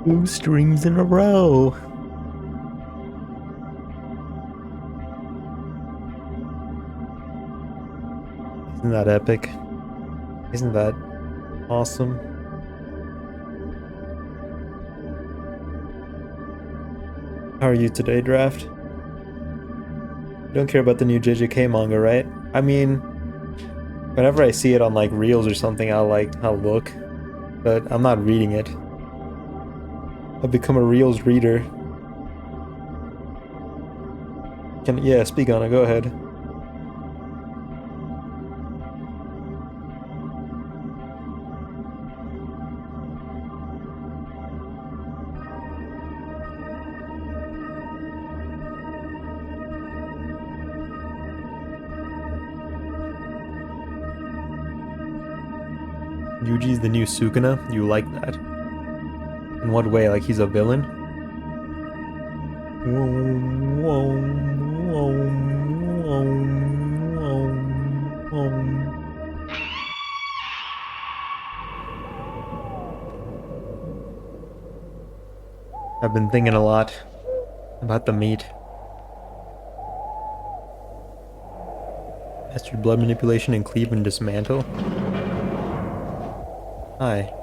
2 streams in a row. Isn't that epic? Isn't that awesome? How are you today, Draft? You don't care about the new JJK manga, right? I mean, whenever I see it on like Reels or something, I'll look, but I'm not reading it. I've become a Reels reader. Yeah, speak on it, go ahead. Yuji's the new Sukuna? You like that? In what way? Like he's a villain? I've been thinking a lot about the meat. Mastered blood manipulation and cleave and dismantle. Hi.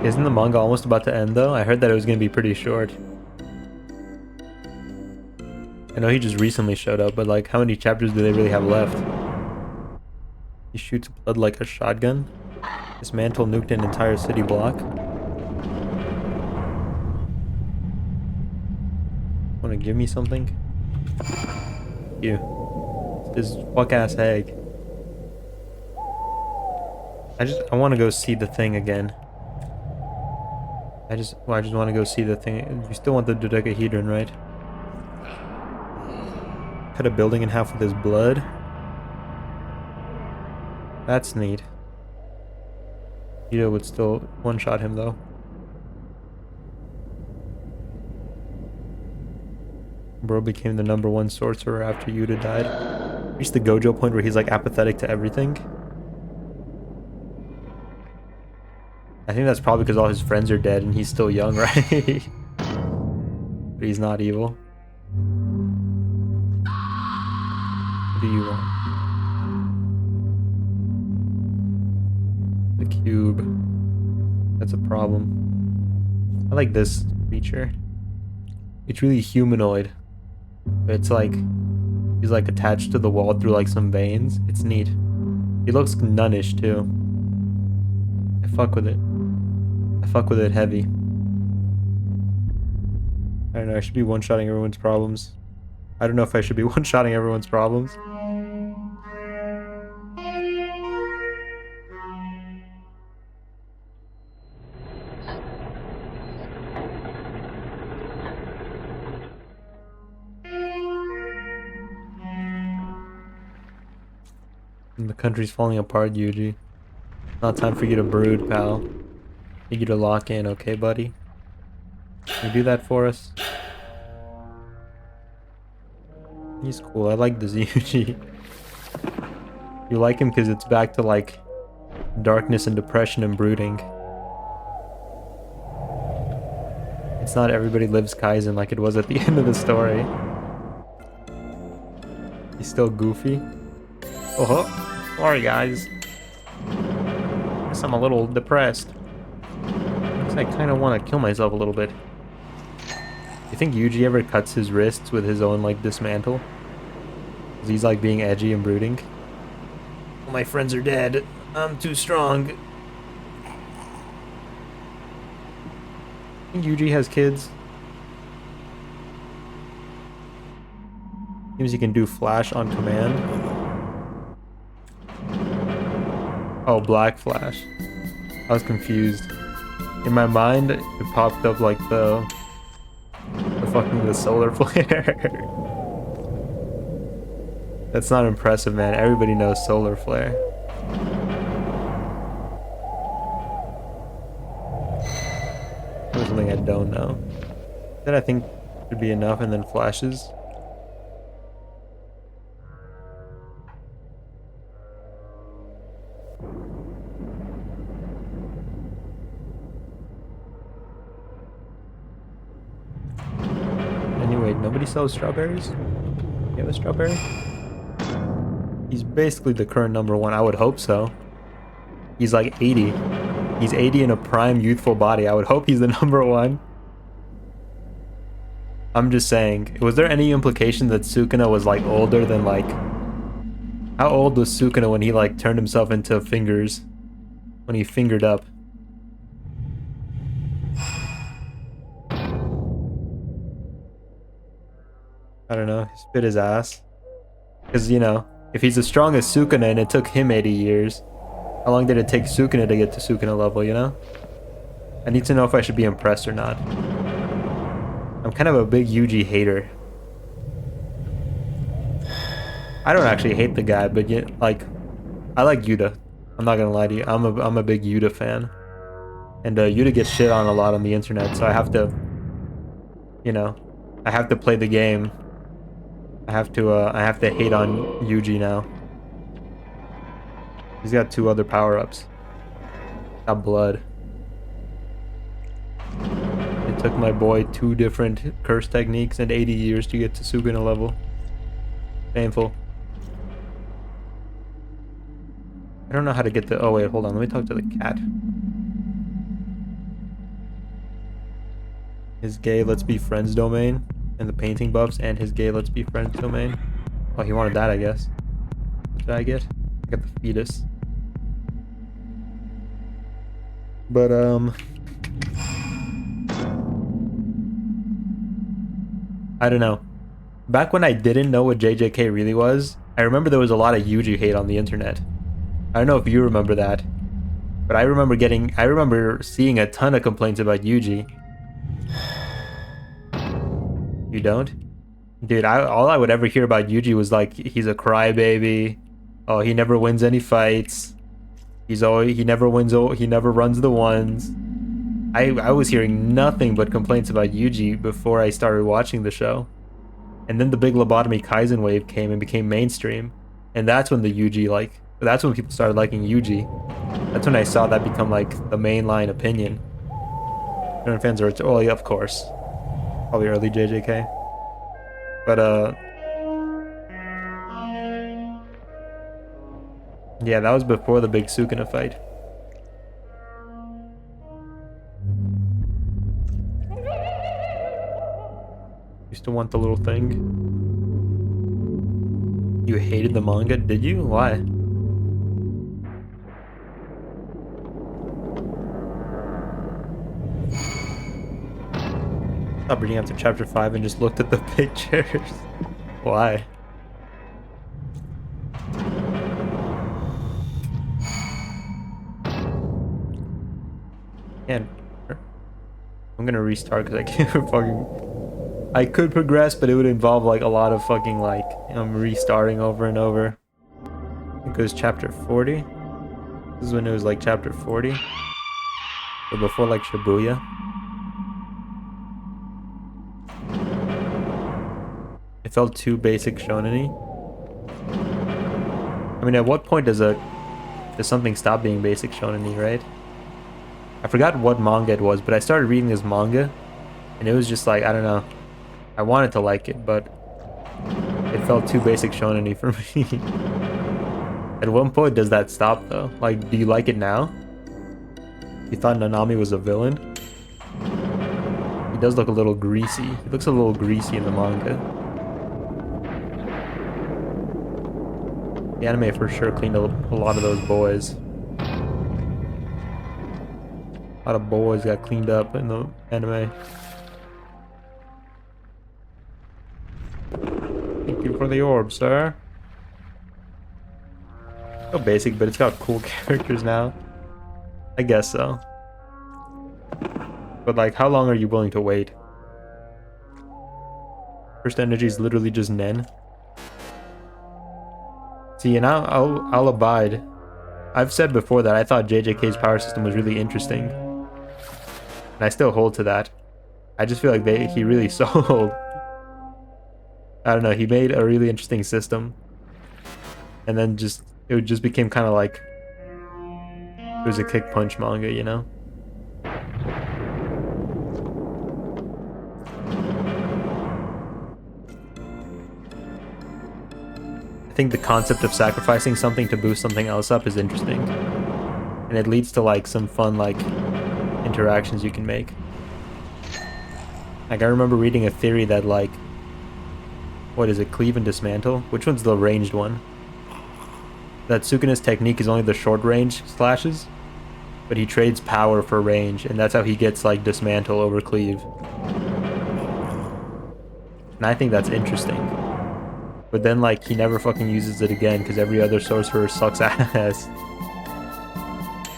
Isn't the manga almost about to end though? I heard that it was going to be pretty short. I know he just recently showed up, but like how many chapters do they really have left? He shoots blood like a shotgun. Dismantle nuked an entire city block. Wanna give me something? You. This fuck ass egg. I wanna go see the thing again. I just want to go see the thing. You still want the dodecahedron, right? Cut a building in half with his blood. That's neat. Ito would still one-shot him, though. Bro became the #1 sorcerer after Yuta died. Reached the Gojo point where he's like apathetic to everything. I think that's probably because all his friends are dead and he's still young, right? But he's not evil. What do you want? The cube. That's a problem. I like this creature. It's really humanoid. It's like he's like attached to the wall through like some veins. It's neat. He looks nunnish too. I fuck with it. I fuck with it heavy. I don't know, I should be one-shotting everyone's problems. I don't know if I should be one-shotting everyone's problems. And the country's falling apart, Yuji. Not time for you to brood, pal. Need you to lock in, okay, buddy? Can you do that for us? He's cool. I like this Yuji. You like him because it's back to like darkness and depression and brooding. It's not everybody lives Kaizen like it was at the end of the story. He's still goofy. Oh, sorry guys. Guess I'm a little depressed. I kind of want to kill myself a little bit. You think Yuji ever cuts his wrists with his own like dismantle? 'Cause he's like being edgy and brooding. My friends are dead. I'm too strong. Think Yuji has kids? Seems he can do flash on command. Oh, black flash. I was confused. In my mind, it popped up like the solar flare. That's not impressive, man. Everybody knows solar flare. There's something I don't know. That I think should be enough, and then flashes. Anyway, nobody sells strawberries? You have a strawberry? He's basically the current #1. I would hope so. He's like 80. He's 80 in a prime youthful body. I would hope he's the #1. I'm just saying. Was there any implication that Sukuna was like older than like... How old was Sukuna when he like turned himself into fingers? When he fingered up? I don't know. He spit his ass. Because, you know, if he's as strong as Sukuna and it took him 80 years, how long did it take Sukuna to get to Sukuna level, you know? I need to know if I should be impressed or not. I'm kind of a big Yuji hater. I don't actually hate the guy, but yet, like, I like Yuta. I'm not gonna lie to you. I'm a big Yuta fan. And Yuta gets shit on a lot on the internet, so I have to, you know, I have to play the game. I have to hate on Yuji now. He's got 2 other power-ups. Got blood. It took my boy 2 different curse techniques and 80 years to get to Sukuna level. Painful. I don't know how to get the... Oh wait, hold on. Let me talk to the cat. His gay let's be friends domain. And the painting buffs and his gay let's be friends domain. Oh, he wanted that, I guess. What did I get? I got the fetus. But, I don't know. Back when I didn't know what JJK really was, I remember there was a lot of Yuji hate on the internet. I don't know if you remember that. But I remember seeing a ton of complaints about Yuji. You don't? Dude, all I would ever hear about Yuji was like, he's a crybaby. Oh, he never wins any fights. He never runs the ones. I was hearing nothing but complaints about Yuji before I started watching the show. And then the big lobotomy Kaizen wave came and became mainstream. And that's when that's when people started liking Yuji. That's when I saw that become like the mainline opinion. Internet fans are, oh yeah, of course. Probably early JJK. But, yeah, that was before the big Sukuna fight. Used to want the little thing. You hated the manga? Did you? Why? Stopped reading after chapter 5 and just looked at the pictures. Why? Man, I'm gonna restart because I can't fucking... I could progress, but it would involve like a lot of fucking like restarting over and over. I think it was chapter 40. This is when it was like chapter 40. Or before like Shibuya. It felt too basic shonen-y. I mean, at what point does something stop being basic shonen-y, right? I forgot what manga it was, but I started reading this manga, and it was just like, I don't know. I wanted to like it, but it felt too basic shonen-y for me. At one point, does that stop, though? Like, do you like it now? You thought Nanami was a villain? He does look a little greasy. He looks a little greasy in the manga. The anime for sure cleaned up a lot of those boys. A lot of boys got cleaned up in the anime. Thank you for the orb, sir. So basic, but it's got cool characters now. I guess so. But like, how long are you willing to wait? First energy is literally just Nen. See, and I'll abide. I've said before that I thought JJK's power system was really interesting, and I still hold to that. I just feel like he really sold. I don't know. He made a really interesting system, and then it just became kind of like it was a kick punch manga, you know. I think the concept of sacrificing something to boost something else up is interesting, and it leads to like some fun like interactions you can make. Like I remember reading a theory that like, what is it, cleave and dismantle? Which one's the ranged one? That Sukuna's technique is only the short range slashes, but he trades power for range, and that's how he gets like dismantle over cleave. And I think that's interesting. But then like he never fucking uses it again because every other sorcerer sucks ass.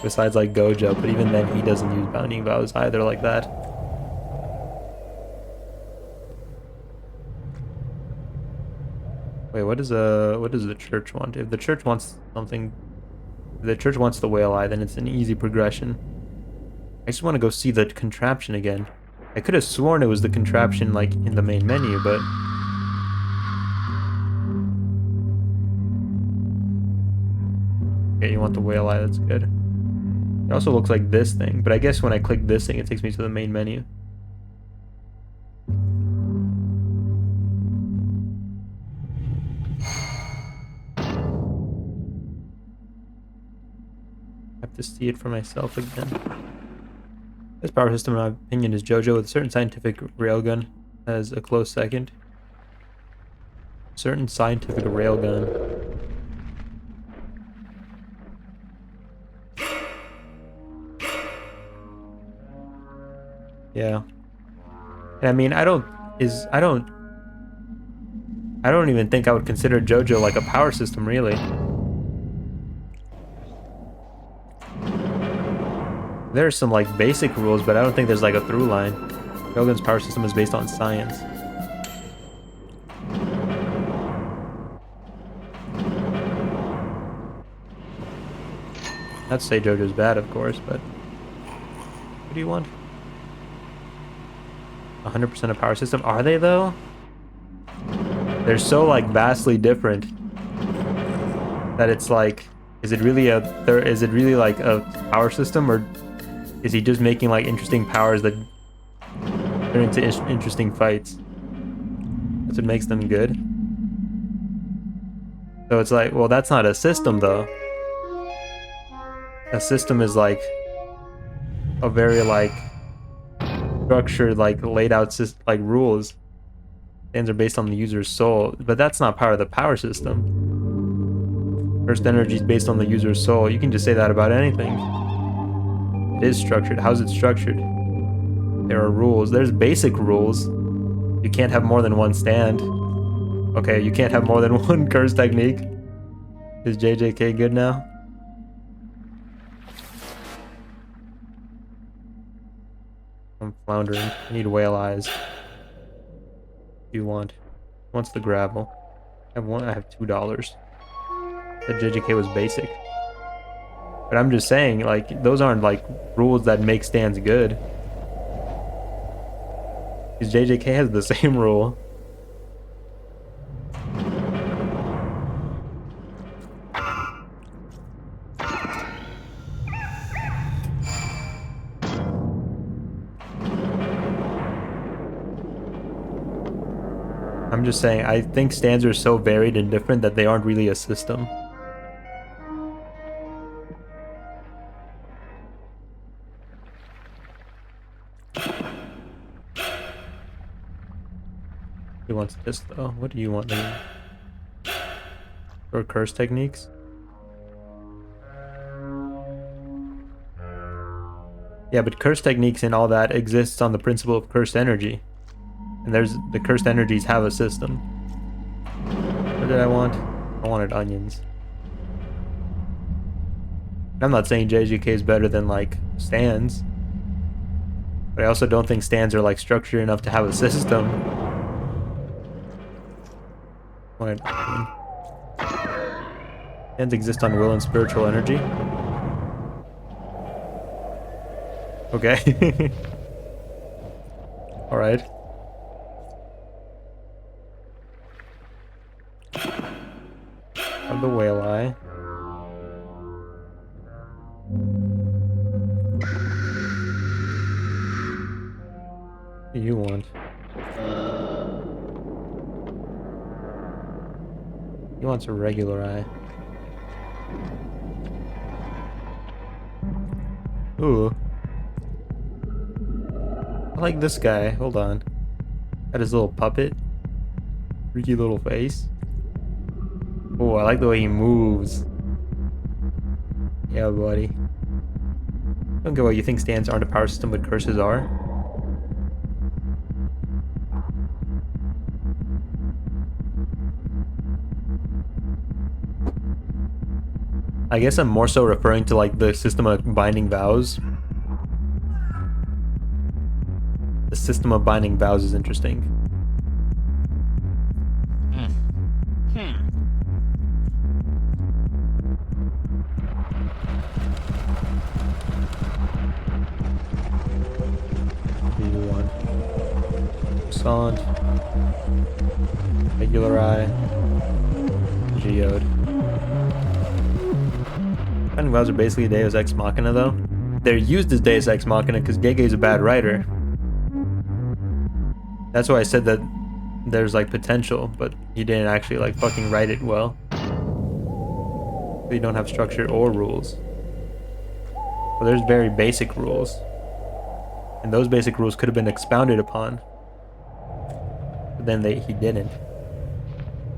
Besides like Gojo, but even then he doesn't use bounding vows either like that. Wait, what does the church want? If the church wants something, if the church wants the whale eye, then it's an easy progression. I just want to go see the contraption again. I could have sworn it was the contraption like in the main menu, but okay, you want the whale eye, that's good. It also looks like this thing, but I guess when I click this thing, it takes me to the main menu. I have to see it for myself again. This power system, in my opinion, is JoJo with a certain scientific railgun as a close second. Certain scientific railgun. Yeah. And I mean, I don't even think I would consider JoJo like a power system, really. There's some like basic rules, but I don't think there's like a through line. Shogun's power system is based on science. Not to say JoJo's bad, of course, but what do you want? 100% of power system? Are they though? They're so like vastly different that it's like, is it really like a power system, or is he just making like interesting powers that turn into interesting fights? That's what makes them good. So it's like, well, that's not a system though. A system is like a very like structured, like laid out like rules. Stands are based on the user's soul, but that's not part of the power system. First energy is based on the user's soul. You can just say that about anything. It is structured. How's it structured? There are rules. There's basic rules. You can't have more than one stand. Okay, you can't have more than one curse technique. Is JJK good now? I'm floundering. I need whale eyes. What do you want? Wants the gravel. I have one. I have $2. The JJK was basic. But I'm just saying, like, those aren't like rules that make stands good. Because JJK has the same rule. I'm just saying, I think stands are so varied and different that they aren't really a system. He wants this though. What do you want? Or curse techniques? Yeah, but curse techniques and all that exists on the principle of cursed energy. And the cursed energies have a system. What did I want? I wanted onions. I'm not saying JJK is better than like stands, but I also don't think stands are like structured enough to have a system. Wanted onion. Stands exist on will and spiritual energy. Okay. Alright. Of the whale eye. What do you want? He wants a regular eye. Ooh. I like this guy. Hold on. Got his little puppet. Freaky little face. Oh, I like the way he moves. Yeah, buddy. Don't get what you think stands aren't a power system, but curses are. I guess I'm more so referring to like the system of binding vows. The system of binding vows is interesting. What do you want? Croissant. Regular eye. Geode. Binding vows are basically Deus Ex Machina though. They're used as Deus Ex Machina because Gege's a bad writer. That's why I said that there's like potential, but he didn't actually like fucking write it well. So you don't have structure or rules. Well, there's very basic rules. And those basic rules could have been expounded upon. But then he didn't.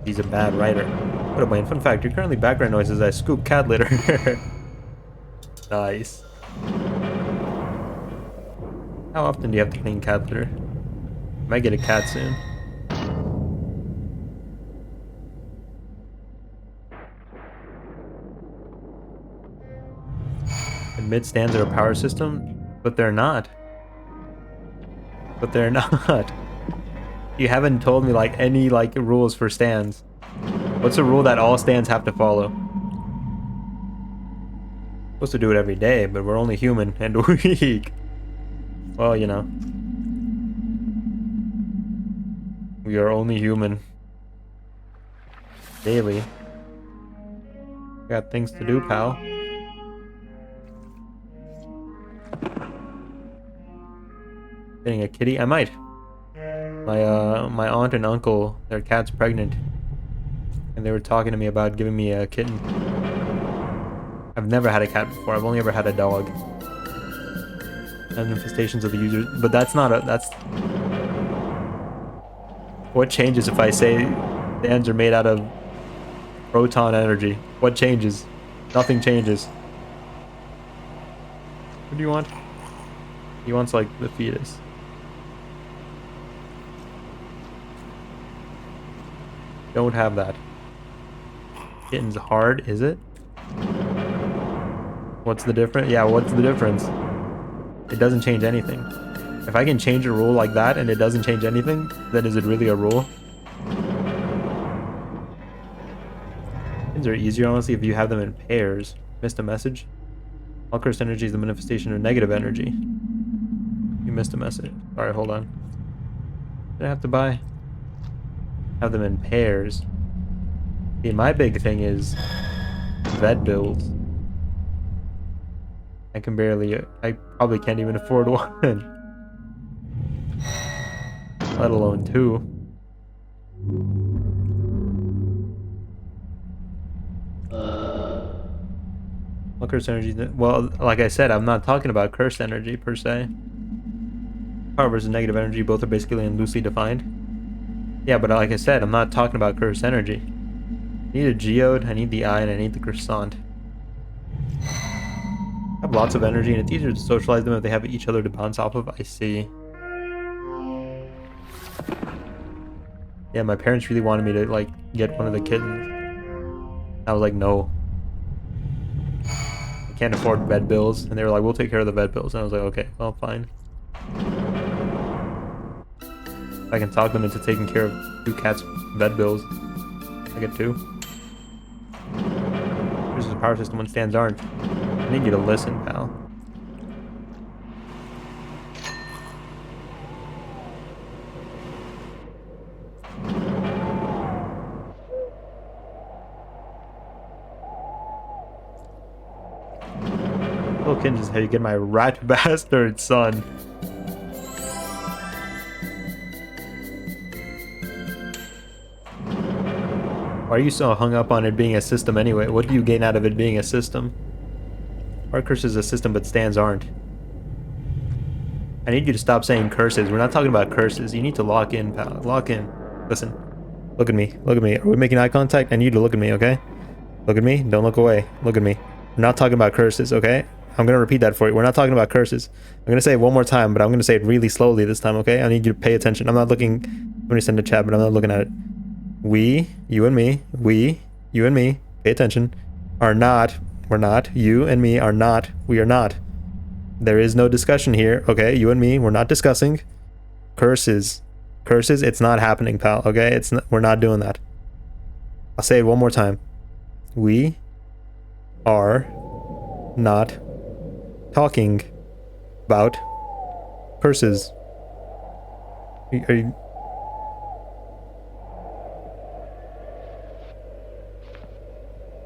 He's a bad writer. What a Wayne. Fun fact, your currently background noise is I scoop cat litter. Nice. How often do you have to clean cat litter? Might get a cat soon. Admit stands are a power system, but they're not. But they're not. You haven't told me like any like rules for stands. What's a rule that all stands have to follow? Supposed to do it every day, but we're only human and weak. Well, you know. We are only human. Daily. Got things to do, pal. Getting a kitty? I might. My aunt and uncle, their cat's pregnant. And they were talking to me about giving me a kitten. I've never had a cat before. I've only ever had a dog. And infestations of the users. But that's not a... That's... What changes if I say stands are made out of proton energy? What changes? Nothing changes. What do you want? He wants, like, the fetus. Don't have that. Kitten's hard, is it? What's the difference? Yeah, what's the difference? It doesn't change anything. If I can change a rule like that and it doesn't change anything, then is it really a rule? Things are easier, honestly, if you have them in pairs. Missed a message? All cursed energy is the manifestation of negative energy. You missed a message. Alright, hold on. Did I have to buy? Have them in pairs. See, my big thing is vet builds. I probably can't even afford one. Let alone two. Well, cursed energy. Well, like I said, I'm not talking about cursed energy per se. Power versus negative energy, both are basically loosely defined. Yeah, but like I said, I'm not talking about cursed energy. I need a geode, I need the eye, and I need the croissant. I have lots of energy, and it's easier to socialize them if they have each other to bounce off of. I see. Yeah, my parents really wanted me to, like, get one of the kittens. I was like, no. I can't afford vet bills. And they were like, we'll take care of the vet bills. And I was like, okay, well, fine. I can talk them into taking care of 2 cats' vet bills. I get 2. power system when stands aren't. I need you to listen, pal. Kin just how you get my rat bastard son. Why are you so hung up on it being a system anyway? What do you gain out of it being a system? Our curse is a system, but stands aren't. I need you to stop saying curses. We're not talking about curses. You need to lock in, pal. Lock in. Listen. Look at me. Look at me. Are we making eye contact? I need you to look at me, okay? Look at me. Don't look away. Look at me. We're not talking about curses, okay? I'm going to repeat that for you. We're not talking about curses. I'm going to say it one more time, but I'm going to say it really slowly this time, okay? I need you to pay attention. I'm not looking... I'm going to send a chat, but I'm not looking at it. We, you and me, pay attention, are not, we're not, you and me are not, we are not. There is no discussion here, okay? You and me, we're not discussing. Curses. Curses, it's not happening, pal, okay? We're not doing that. I'll say it one more time. We are not talking about curses. Are you...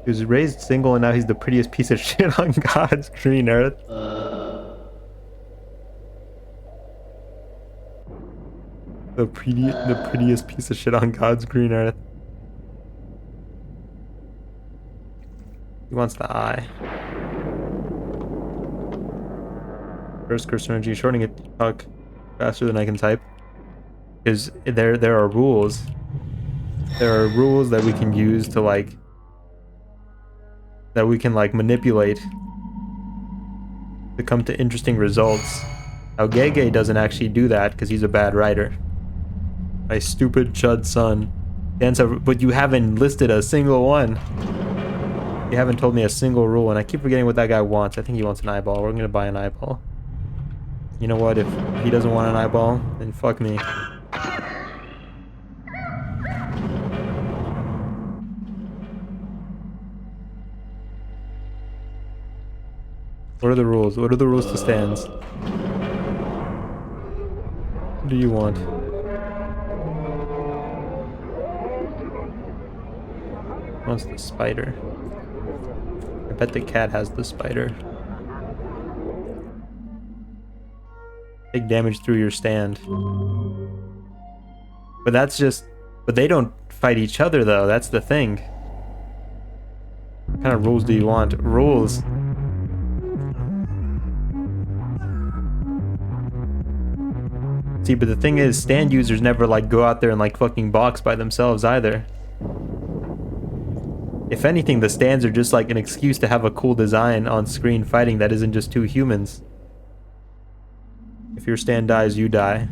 He was raised single and now he's the prettiest piece of shit on God's green earth. The prettiest piece of shit on God's green earth. He wants the eye. First curse energy, shortening it to talk faster than I can type. Is there are rules. There are rules that we can use to like manipulate to come to interesting results. Now Gege doesn't actually do that because he's a bad writer. My stupid chud son. But you haven't listed a single one. You haven't told me a single rule, and I keep forgetting what that guy wants. I think he wants an eyeball. We're gonna buy an eyeball. You know what? If he doesn't want an eyeball, then fuck me. What are the rules? What are the rules to stands? What do you want? Wants the spider. I bet the cat has the spider. Take damage through your stand. But that's just... But they don't fight each other though, that's the thing. What kind of rules do you want? Rules. See, but the thing is, stand users never like go out there and like fucking box by themselves either. If anything, the stands are just like an excuse to have a cool design on screen fighting that isn't just two humans. If your stand dies, you die.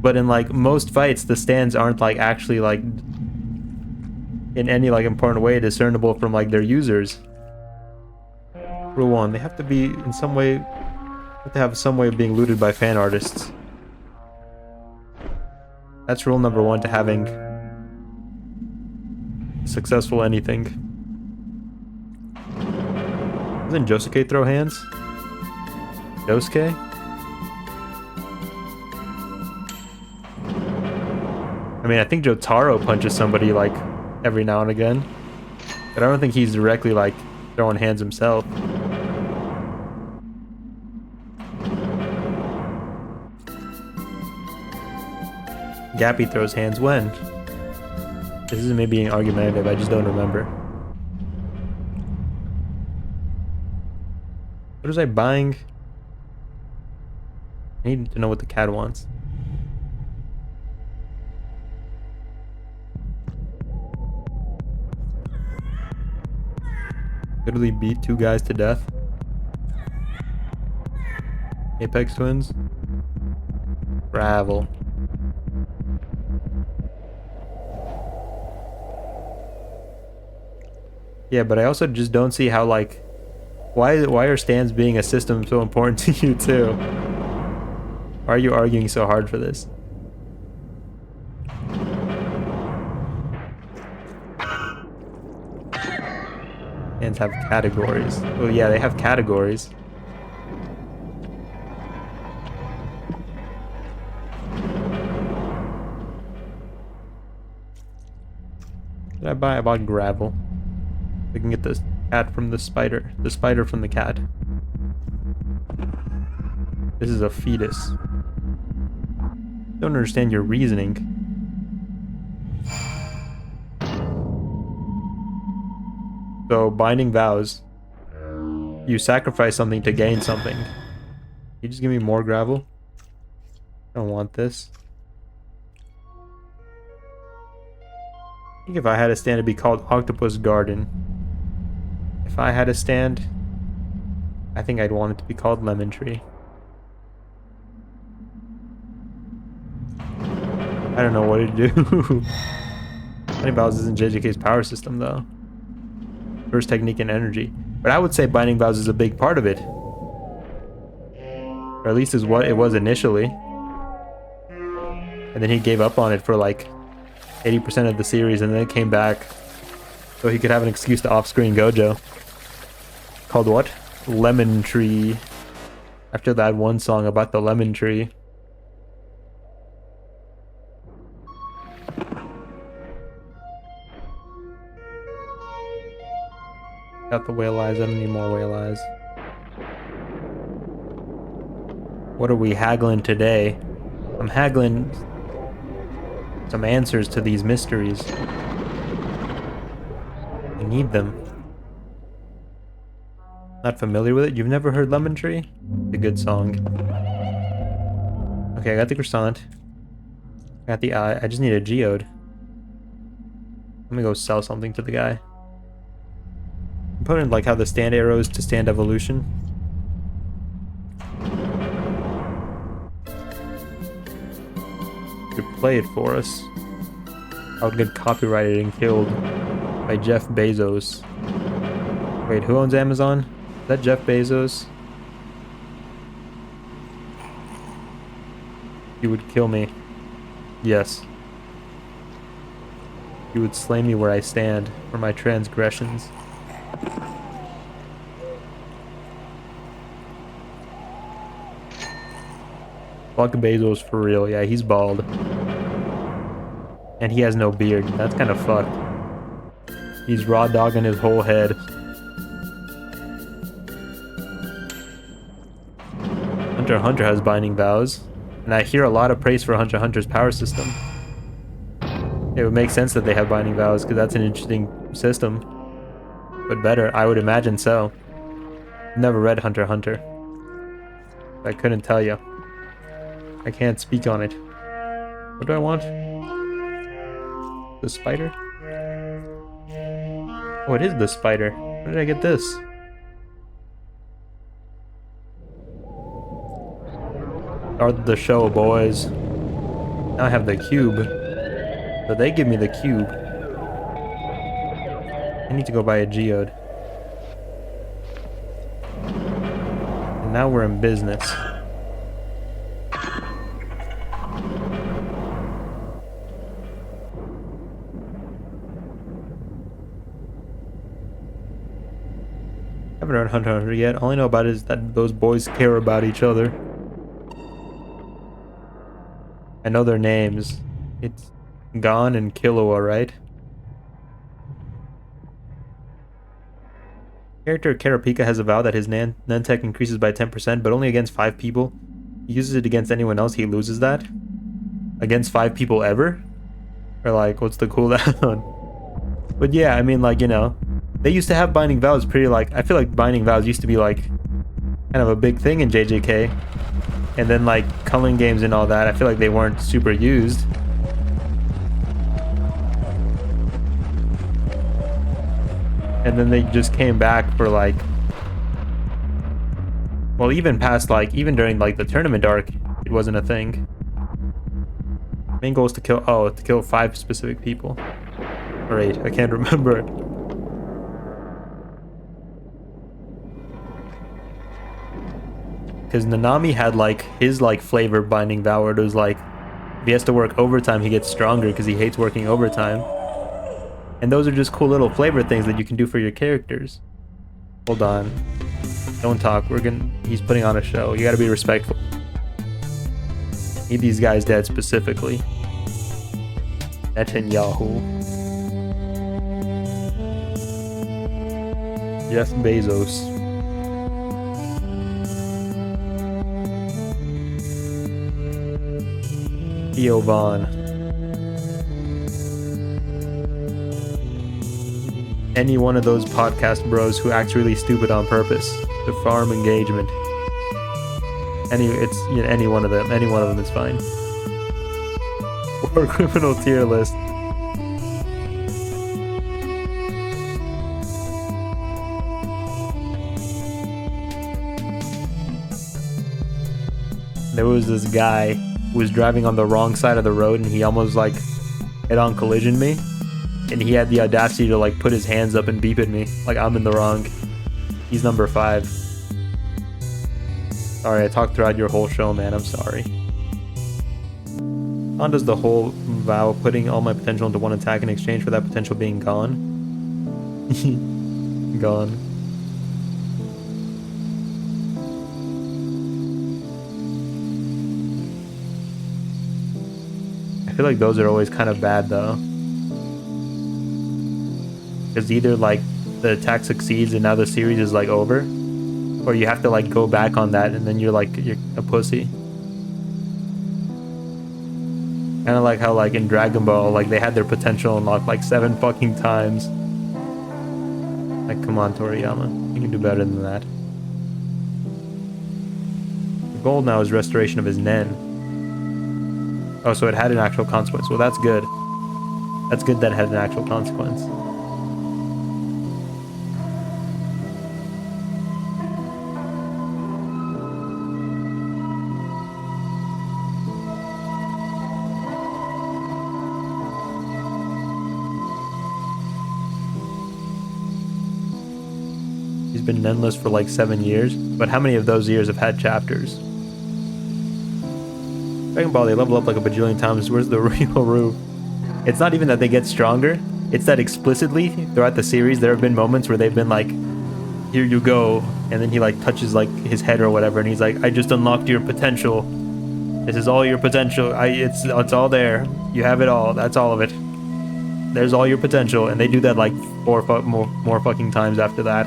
But in like most fights, the stands aren't like actually like in any like important way discernible from like their users. Rule 1, they have to be in some way, have to have some way of being looted by fan artists. That's rule number 1 to having successful anything. Doesn't Josuke throw hands? Josuke? I mean, I think Jotaro punches somebody like every now and again, but I don't think he's directly like throwing hands himself. Gappy throws hands when? This isn't me being argumentative, I just don't remember. What was I buying? I need to know what the cat wants. Literally beat 2 guys to death. Apex Twins. Travel. Yeah, but I also just don't see how, like, why are stands being a system so important to you too? Why are you arguing so hard for this? lines have categories. Well, yeah, they have categories. What did I buy? I bought gravel. We can get the cat from the spider from the cat. This is a fetus. Don't understand your reasoning. So, binding vows. You sacrifice something to gain something. You just give me more gravel? I don't want this. I think if I had a stand, it'd be called Octopus Garden. If I had a stand, I think I'd want it to be called Lemon Tree. I don't know what to do. Binding Vows isn't JJK's power system, though. First technique and energy. But I would say Binding Vows is a big part of it. Or at least is what it was initially. And then he gave up on it for like 80% of the series, and then it came back so he could have an excuse to off-screen Gojo. Called what? Lemon Tree. After that one song about the lemon tree. Got the whale eyes. I don't need more whale eyes. What are we haggling today? I'm haggling some answers to these mysteries. I need them. Not familiar with it? You've never heard Lemon Tree? It's a good song. Okay, I got the croissant. I got the eye. I just need a geode. Let me go sell something to the guy. I'm putting like how the stand arrows to stand evolution. Could play it for us. I would get copyrighted and killed by Jeff Bezos. Wait, who owns Amazon? Is that Jeff Bezos? He would kill me. Yes. He would slay me where I stand for my transgressions. Fuck Bezos for real. Yeah, he's bald. And he has no beard. That's kind of fucked. He's raw dogging his whole head. Hunter x Hunter has Binding Vows. And I hear a lot of praise for Hunter x Hunter's power system. It would make sense that they have Binding Vows, because that's an interesting system. But better, I would imagine so. Never read Hunter x Hunter. I couldn't tell you. I can't speak on it. What do I want? The spider? Oh, it is the spider. Where did I get this? Start the show, boys. Now I have the cube. So they give me the cube. I need to go buy a geode. And now we're in business. I haven't read Hunter x Hunter yet. All I know about it is that those boys care about each other. I know their names. It's Gon and Killua, right? Character Karapika has a vow that his Nantech increases by 10%, but only against 5 people. He uses it against anyone else, he loses that? Against 5 people ever? Or like, what's the cooldown? But yeah, I mean, like, you know, they used to have Binding Vows pretty, like, I feel like Binding Vows used to be like kind of a big thing in JJK. And then like culling games and all that, I feel like they weren't super used. And then they just came back for like, well, even past like, even during like the tournament arc, it wasn't a thing. Main goal is to kill, oh, to kill 5 specific people. Or 8, I can't remember. Because Nanami had like his like flavor Binding Vow, where it was like, if he has to work overtime, he gets stronger because he hates working overtime. And those are just cool little flavor things that you can do for your characters. Hold on. Don't talk. He's putting on a show. You gotta be respectful. Need these guys dead specifically. Netanyahu. Jeff Bezos. Theo Vaughn. Any one of those podcast bros who acts really stupid on purpose to farm engagement. Any one of them. Any one of them is fine. Or criminal tier list. There was this guy who was driving on the wrong side of the road and he almost like head-on collisioned me. And he had the audacity to like put his hands up and beep at me like I'm in the wrong. He's number 5. Sorry, I talked throughout your whole show, man. I'm sorry. On does the whole vow of putting all my potential into one attack in exchange for that potential being gone. Gone. I feel like those are always kind of bad though. Because either like the attack succeeds and now the series is like over, or you have to like go back on that and then you're a pussy. Kind of like how like in Dragon Ball, like they had their potential unlocked like 7 fucking times. Like come on Toriyama, you can do better than that. The goal now is restoration of his Nen. Oh, so it had an actual consequence. Well, that's good. That's good that it had an actual consequence. He's been Nenless for like 7 years, but how many of those years have had chapters? Dragon Ball, they level up like a bajillion times. Where's the real roof? It's not even that they get stronger. It's that explicitly throughout the series, there have been moments where they've been like, here you go. And then he like touches like his head or whatever. And he's like, I just unlocked your potential. This is all your potential. It's all there. You have it all. That's all of it. There's all your potential. And they do that like 4 more fucking times after that.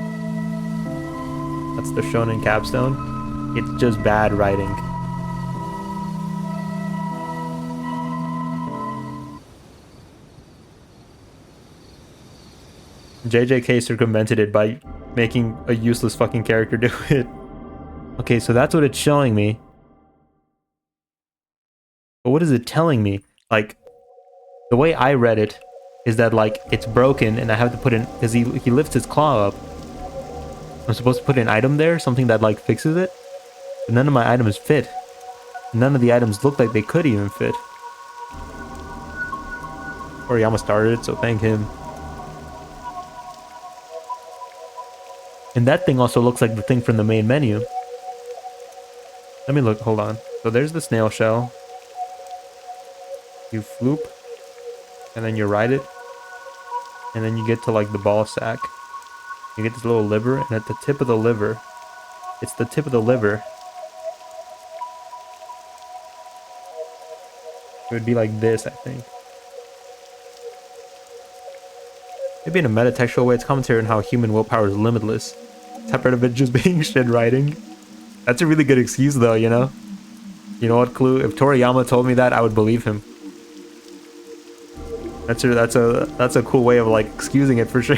That's the Shonen capstone. It's just bad writing. JJK circumvented it by making a useless fucking character do it. Okay, so that's what it's showing me. But what is it telling me? Like, the way I read it is that, like, it's broken and I have to put in... Because he lifts his claw up. I'm supposed to put an item there? Something that, like, fixes it? But none of my items fit. None of the items look like they could even fit. Toriyama started it, so thank him. And that thing also looks like the thing from the main menu. Let me look, hold on. So there's the snail shell. You floop. And then you ride it. And then you get to like the ball sack. You get this little liver, and at the tip of the liver, it's the tip of the liver. It would be like this, I think. Maybe in a metatextual way, it's commentary on how human willpower is limitless. Separate of it just being shit writing. That's a really good excuse though, you know? You know what, Clue? If Toriyama told me that, I would believe him. That's a cool way of like excusing it for sure.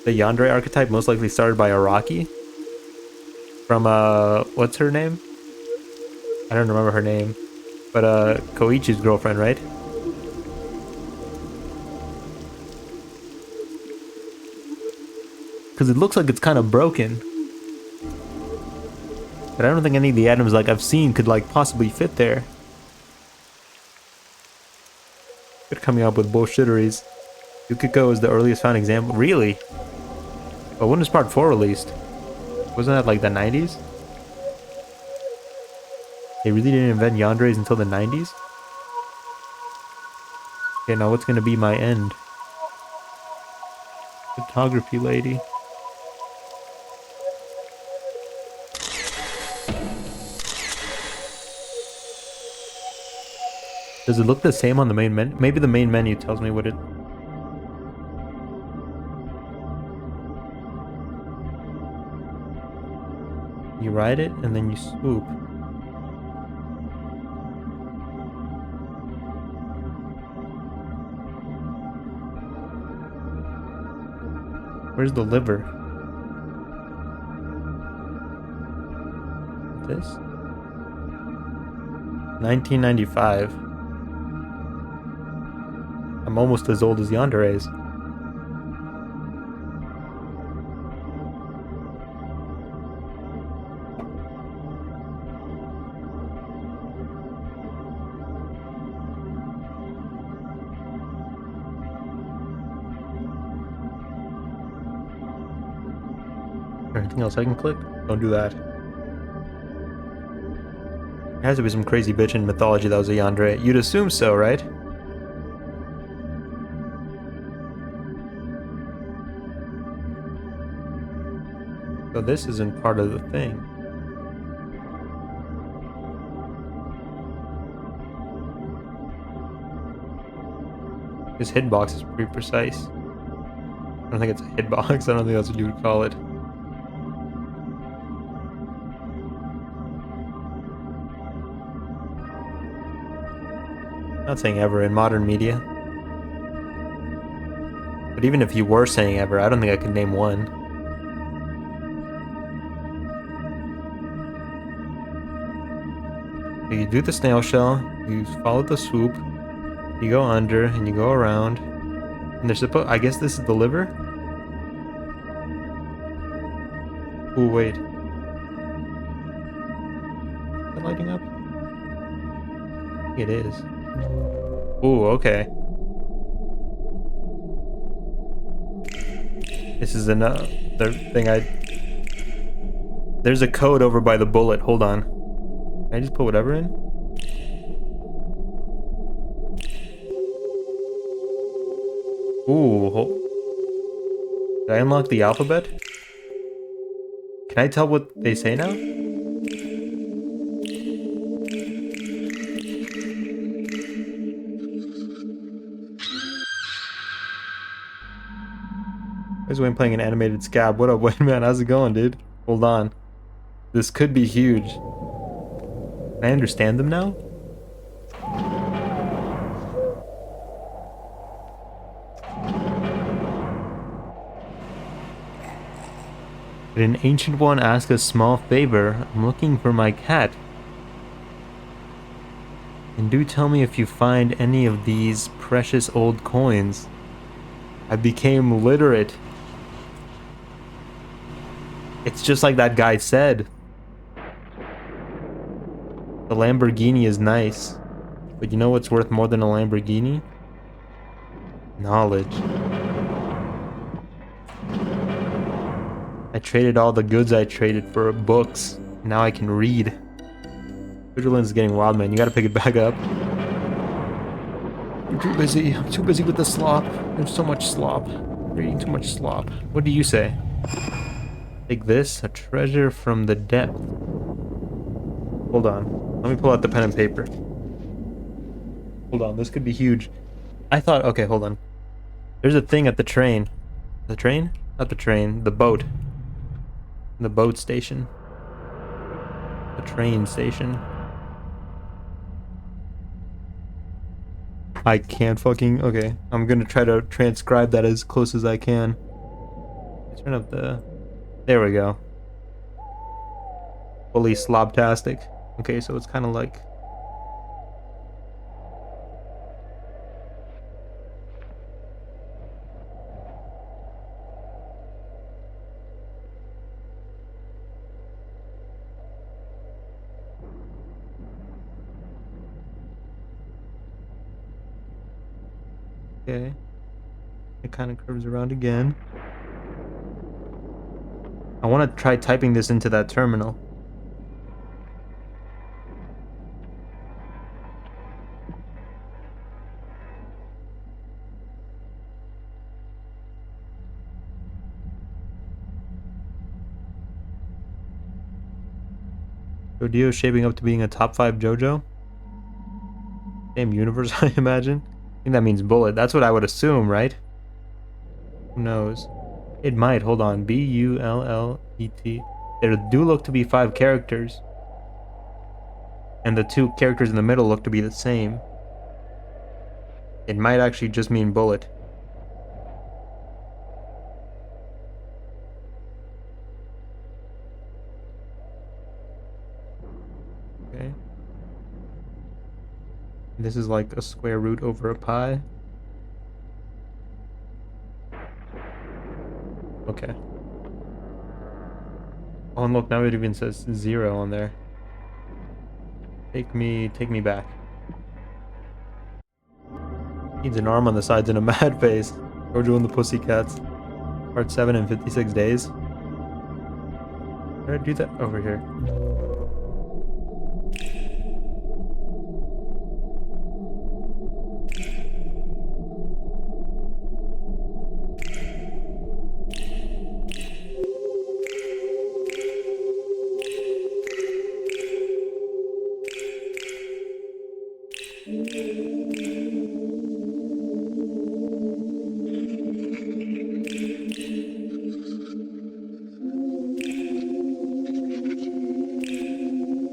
The Yandere archetype most likely started by Araki. From what's her name? I don't remember her name. But Koichi's girlfriend, right? Because it looks like it's kind of broken. But I don't think any of the items like I've seen could like possibly fit there. They're coming up with bullshitteries. Yukiko is the earliest found example. Really? But when was part 4 released? Wasn't that like the 90s? They really didn't invent yanderes until the 90s? Okay, now what's gonna be my end? photography lady. Does it look the same on the main menu? Maybe the main menu tells me what it... You ride it and then you swoop. Where's the liver? This? 1995. I'm almost as old as Yandere is. Anything else I can click? Don't do that. There has to be some crazy bitch in mythology that was a yandere. You'd assume so, right? So this isn't part of the thing. This hitbox is pretty precise. I don't think it's a hitbox. I don't think that's what you would call it. Not saying ever in modern media. But even if you were saying ever, I don't think I could name one. You do the snail shell, you follow the swoop, you go under, and you go around. And they're supposed... I guess this is the liver? Ooh, wait. Is it lighting up? It is. Ooh, okay. This is another thing There's a code over by the bullet. Hold on. Can I just put whatever in? Ooh. Did I unlock the alphabet? Can I tell what they say now? There's Wayne playing an animated scab. What up, Wayne, man? How's it going, dude? Hold on. This could be huge. Can I understand them now? Did an ancient one ask a small favor? I'm looking for my cat. And do tell me if you find any of these precious old coins. I became literate. It's just like that guy said. The Lamborghini is nice. But you know what's worth more than a Lamborghini? Knowledge. I traded all the goods I traded for books. Now I can read. Switzerland's getting wild, man. You gotta pick it back up. I'm too busy. I'm too busy with the slop. There's so much slop. We're eating too much slop. What do you say? Take this. A treasure from the depth. Hold on. Let me pull out the pen and paper. Hold on. This could be huge. I thought... Okay, hold on. There's a thing at the train. The train? Not the train. The boat. The boat station. The train station. I can't fucking... Okay. I'm gonna try to transcribe that as close as I can. Turn up the... There we go. Fully slobtastic. Okay, so it's kind of like... Okay. It kind of curves around again. I want to try typing this into that terminal. Rodeo shaping up to being a top 5 JoJo. Same universe, I imagine. I think that means bullet. That's what I would assume, right? Who knows? It might. Hold on. B-U-L-L-E-T. There do look to be 5 characters. And the 2 characters in the middle look to be the same. It might actually just mean bullet. Okay. This is like a square root over a pi. Okay. Oh, and look, now it even says 0 on there. Take me back. Needs an arm on the sides and a mad face. Jojo and the Pussycats. Part 7 in 56 days. Where did I do that? Over here.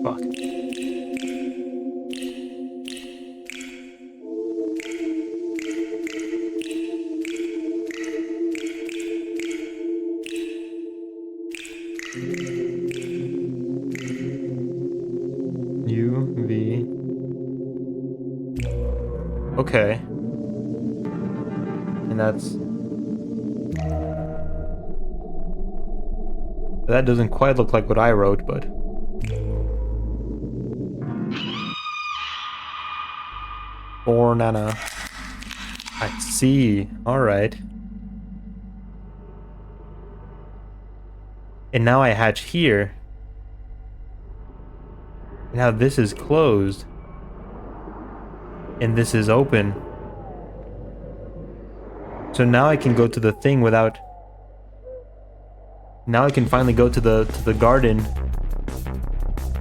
Fuck. U, V. Okay. And that's... That doesn't quite look like what I wrote, but... Nana. I see. Alright. And now I hatch here. Now this is closed. And this is open. So now I can go to the thing without... Now I can finally go to the garden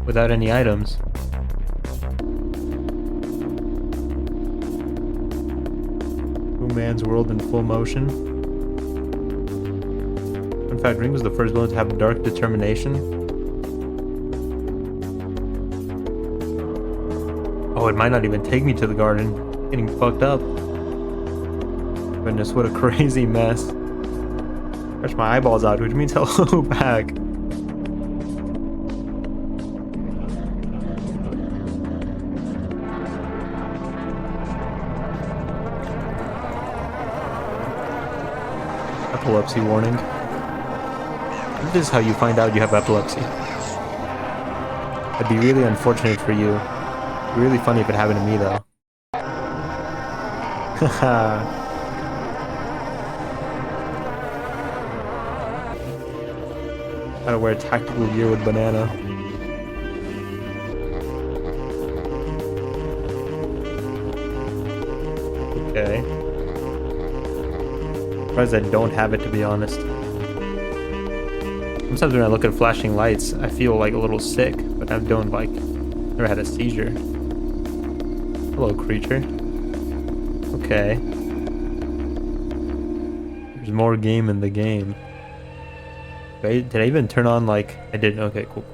without any items. Man's world in full motion. In fact, Ring was the first villain to have dark determination. Oh, it might not even take me to the garden. Getting fucked up. Goodness, what a crazy mess. Stretch my eyeballs out, which means hello back. Epilepsy warning. This is how you find out you have epilepsy. That'd be really unfortunate for you. It'd be really funny if it happened to me, though. Haha. Gotta wear tactical gear with banana. Okay. Surprised I don't have it, to be honest. Sometimes when I look at flashing lights, I feel like a little sick, but I don't like... Never had a seizure. Hello, creature. Okay. There's more game in the game. Wait, did I even turn on, like... I didn't. Okay, cool.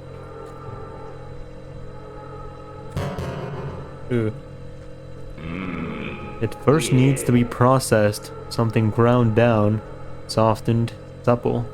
Ooh. It first needs to be processed. Something ground down, softened, supple.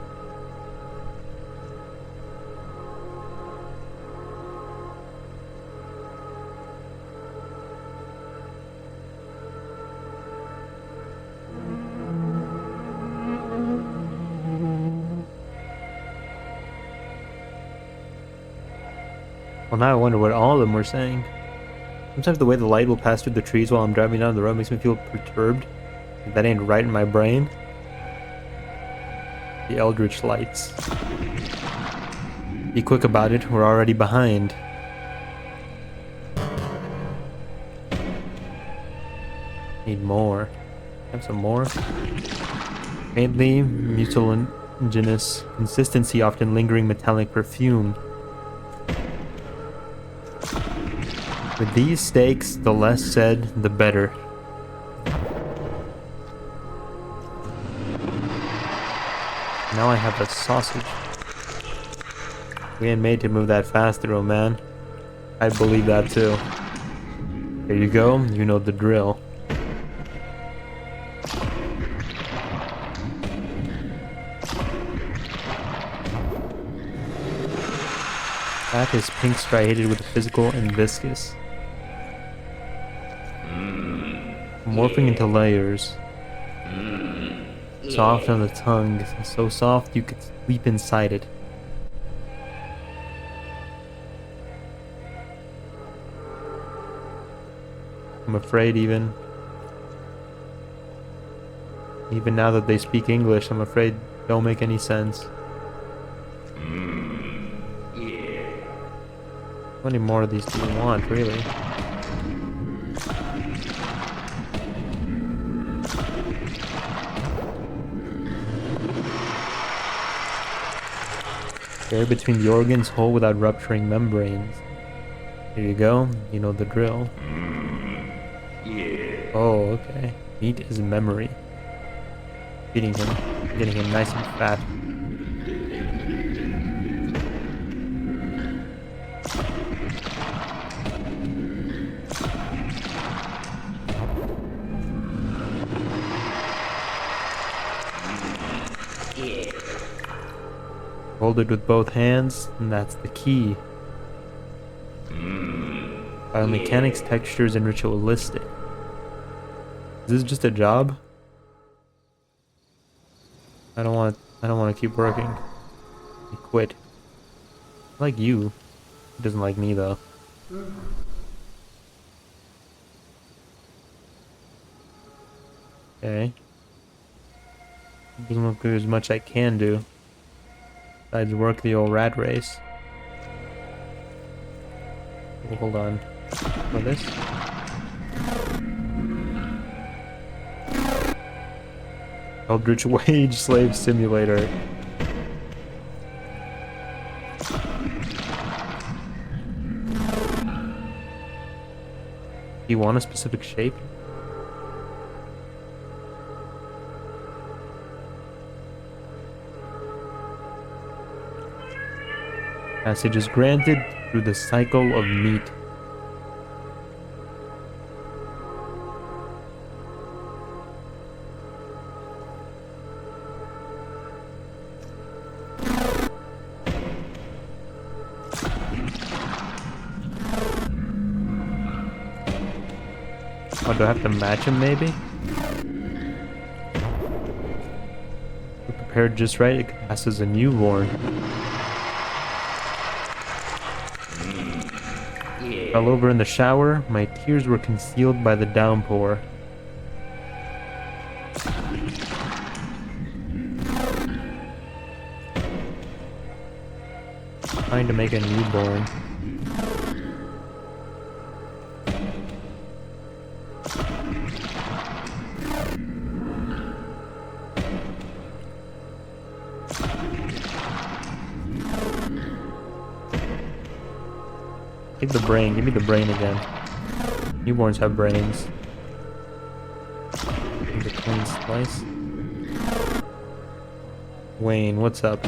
Well, now I wonder what all of them were saying. Sometimes the way the light will pass through the trees while I'm driving down the road makes me feel perturbed. That ain't right in my brain. The Eldritch lights. Be quick about it, we're already behind. Need more. Have some more. Faintly mucilaginous consistency, often lingering metallic perfume. With these steaks, the less said, the better. Now I have a sausage. We ain't made to move that fast, though, man. I believe that too. There you go, you know the drill. Fat is pink striated with physical and viscous. Morphing into layers. Soft on the tongue, so soft you could sleep inside it. I'm afraid even now that they speak English, I'm afraid it don't make any sense. How many more of these do you want, really? Air between the organs, whole without rupturing membranes. Here you go, you know the drill. Oh, okay. Meat is memory. Feeding him, getting him nice and fat. Hold it with both hands, and that's the key. Biomechanics, textures, and ritualistic. Is this just a job? I don't want to keep working. I quit. I like you. He doesn't like me though. Okay. Doesn't look like there's much I can do. Besides work the old rat race. Oh, hold on. For this? Eldritch Wage Slave Simulator. Do you want a specific shape? Passage is granted through the cycle of meat. Oh, do I have to match him maybe? We're prepared just right, it could pass as a newborn. Fell over in the shower, my tears were concealed by the downpour. Trying to make a newborn. Take the brain, give me the brain again. Newborns have brains. Need a clean slice. Wayne, what's up?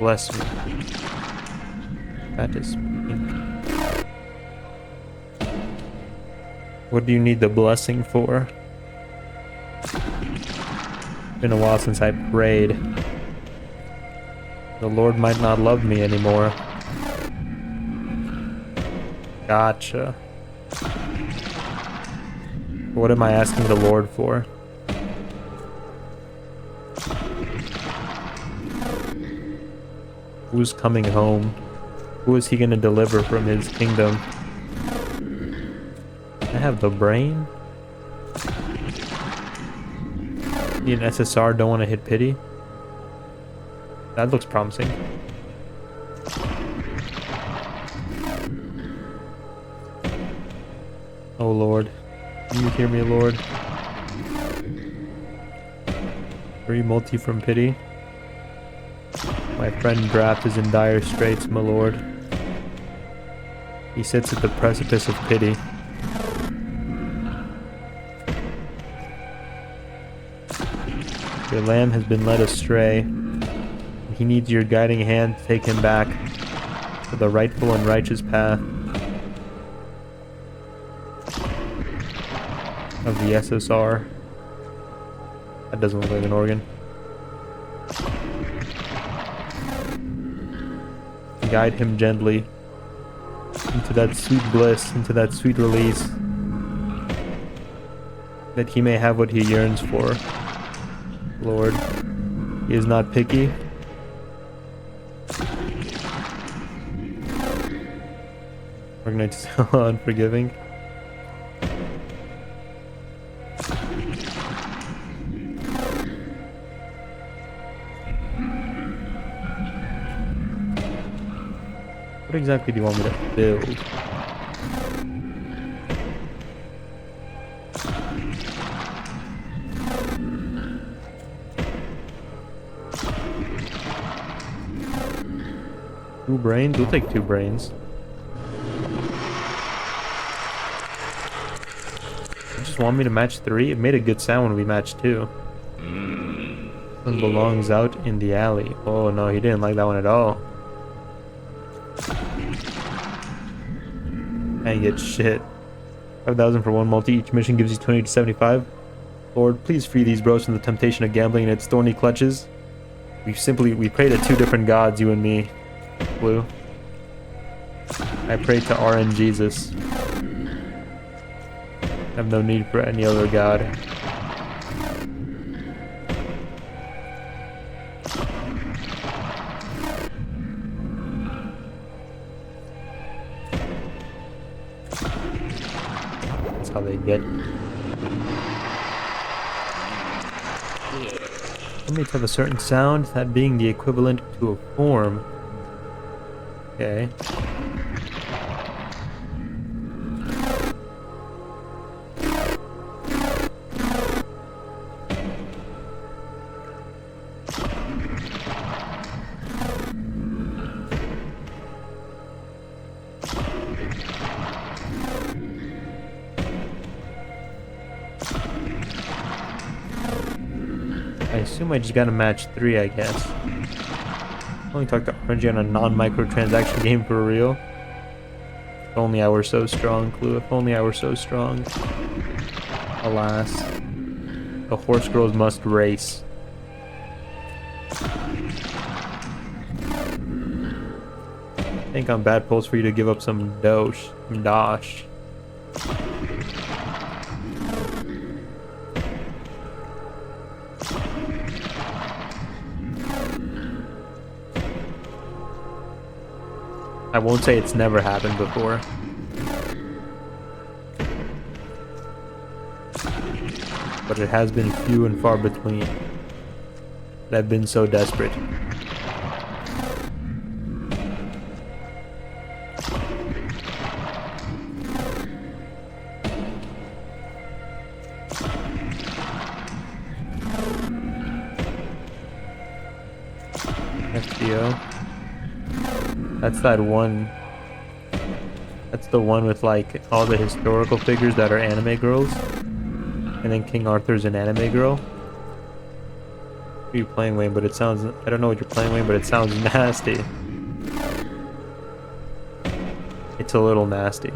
Bless me. That is pink. What do you need the blessing for? Been a while since I prayed. The Lord might not love me anymore. Gotcha. What am I asking the Lord for? Who's coming home? Who is he gonna deliver from his kingdom? I have the brain? Need an SSR, don't want to hit pity? That looks promising. Oh Lord, do you hear me, Lord? Free multi from pity. My friend Draft is in dire straits, my lord. He sits at the precipice of pity. Your lamb has been led astray. He needs your guiding hand to take him back to the rightful and righteous path of the SSR. That doesn't look like an organ. Guide him gently into that sweet bliss, into that sweet release, that he may have what he yearns for. Lord, he is not picky. Organized, unforgiving. What exactly do you want me to build? Two brains? We'll take 2 brains. You just want me to match 3? It made a good sound when we matched 2. One belongs out in the alley. Oh no, he didn't like that one at all. I get shit. 5,000 for 1 multi. Each mission gives you 20 to 75. Lord, please free these bros from the temptation of gambling in its thorny clutches. We pray to 2 different gods, you and me. Blue. I pray to RN Jesus. I have no need for any other god. That's how they get. Inmates have a certain sound, that being the equivalent to a form. Okay. I assume I just gotta match 3, I guess. Only talk to RNG on a non-microtransaction game for real. If only I were so strong, Clue. If only I were so strong. Alas. The horse girls must race. I think I'm bad pulls for you to give up some dosh. I won't say it's never happened before. But it has been few and far between. I've been so desperate. FTO. That's that one. That's the one with like all the historical figures that are anime girls. And then King Arthur's an anime girl. What are you playing, Wayne? But it sounds... I don't know what you're playing, Wayne, but it sounds nasty. It's a little nasty.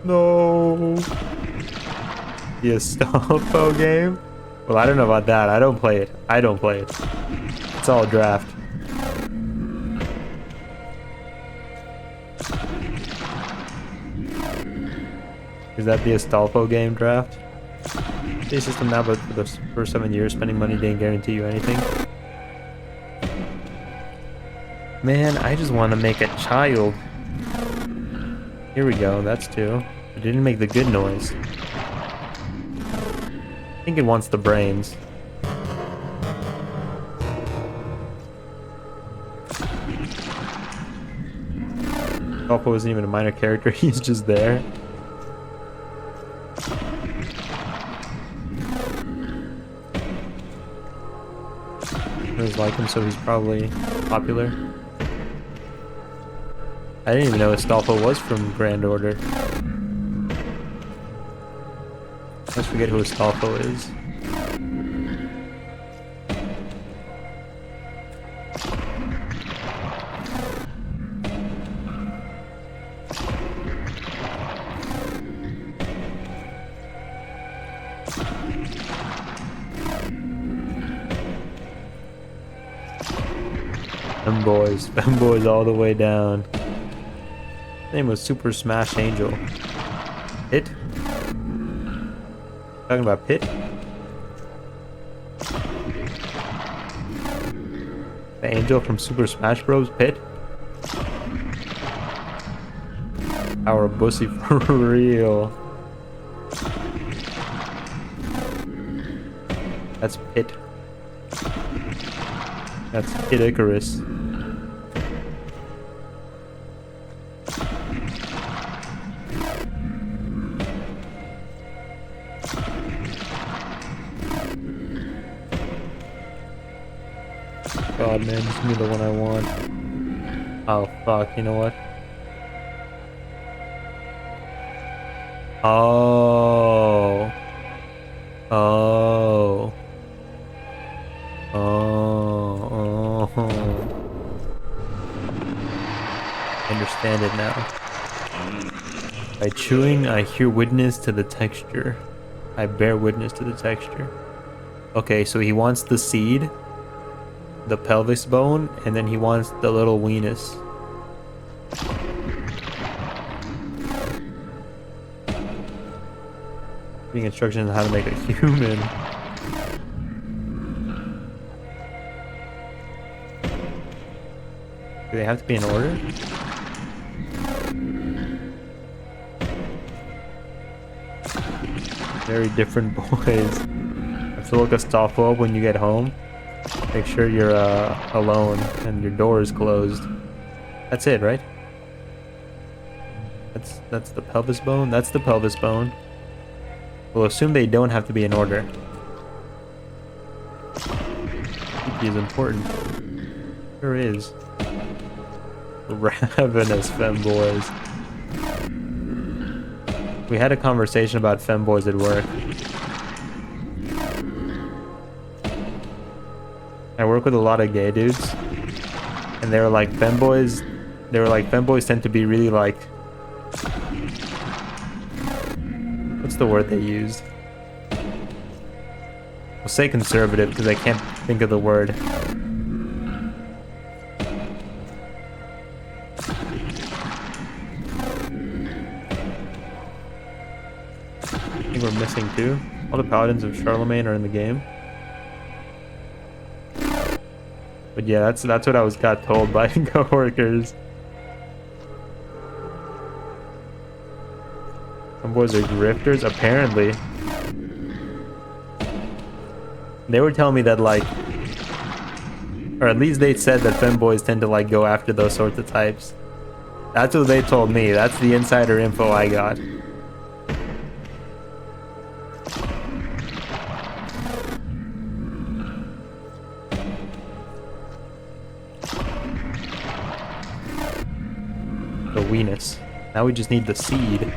No. The Astolfo game? Well, I don't know about that. I don't play it. It's all draft. Is that the Astolfo game draft? The system now, but for the first 7 years, spending money didn't guarantee you anything. Man, I just want to make a child. Here we go. That's 2. It didn't make the good noise. I think it wants the brains. Astolfo isn't even a minor character. He's just there. Others like him, so he's probably popular. I didn't even know Astolfo was from Grand Order. I always forget who Astolfo is. Femboys all the way down. His name was Super Smash Angel. Pit? Talking about Pit? The angel from Super Smash Bros. Pit? Our bussy for real. That's Pit. That's Kid Icarus. God, man, just give me the one I want. Oh, fuck, you know what? Oh. Oh. Oh. I understand it now. By chewing, I hear witness to the texture. I bear witness to the texture. Okay, so he wants the seed, the pelvis bone, and then he wants the little weenus. Reading instructions on how to make a human. Do they have to be in order? Very different boys. Have to look Astolfo up when you get home. Make sure you're alone and your door is closed. That's it, right? That's the pelvis bone? That's the pelvis bone. We'll assume they don't have to be in order. PP is important. Sure is. Ravenous femboys. We had a conversation about femboys at work. I work with a lot of gay dudes, and they were like, femboys tend to be really like, what's the word they used? I'll say conservative because I can't think of the word. I think we're missing two. All the paladins of Charlemagne are in the game. But yeah, that's what I got told by coworkers. Some boys are grifters, apparently. They were telling me that, like, or at least they said that femboys tend to like go after those sorts of types. That's what they told me. That's the insider info I got. The weenus. Now we just need the seed.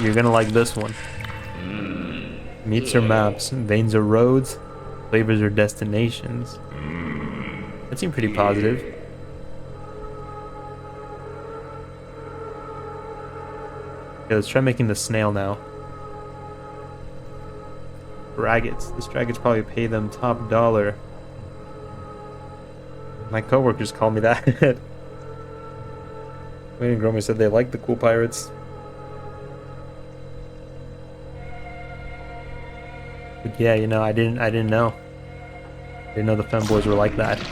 You're gonna like this one. Meats are maps, veins are roads, flavors are destinations. That seemed pretty positive. Okay, let's try making the snail now. Dragons. This dragons probably pay them top dollar. My coworkers call me that. Wayne and Gromy said they like the cool pirates. But yeah, you know, I didn't know. I didn't know the femboys were like that.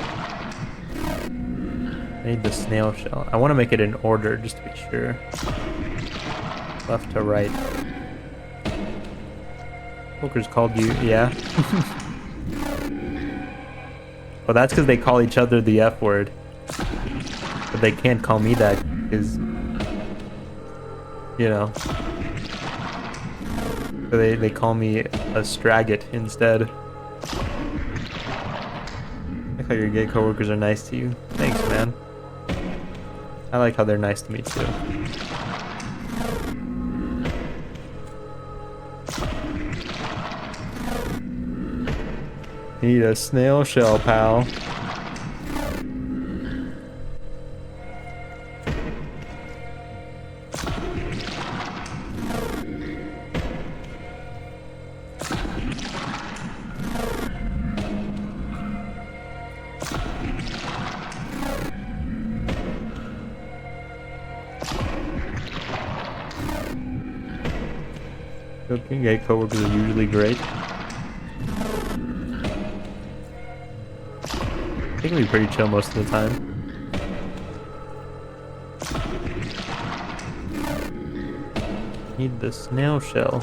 I need the snail shell. I want to make it in order just to be sure. Left to right. Poker's called you, yeah. Well, that's because they call each other the F word. But they can't call me that because, you know. So they call me a Straggit instead. I like how your gay coworkers are nice to you. Thanks, man. I like how they're nice to me too. Need a snail shell, pal. Okay, gay coworkers are usually great. They can be pretty chill most of the time. Need the snail shell.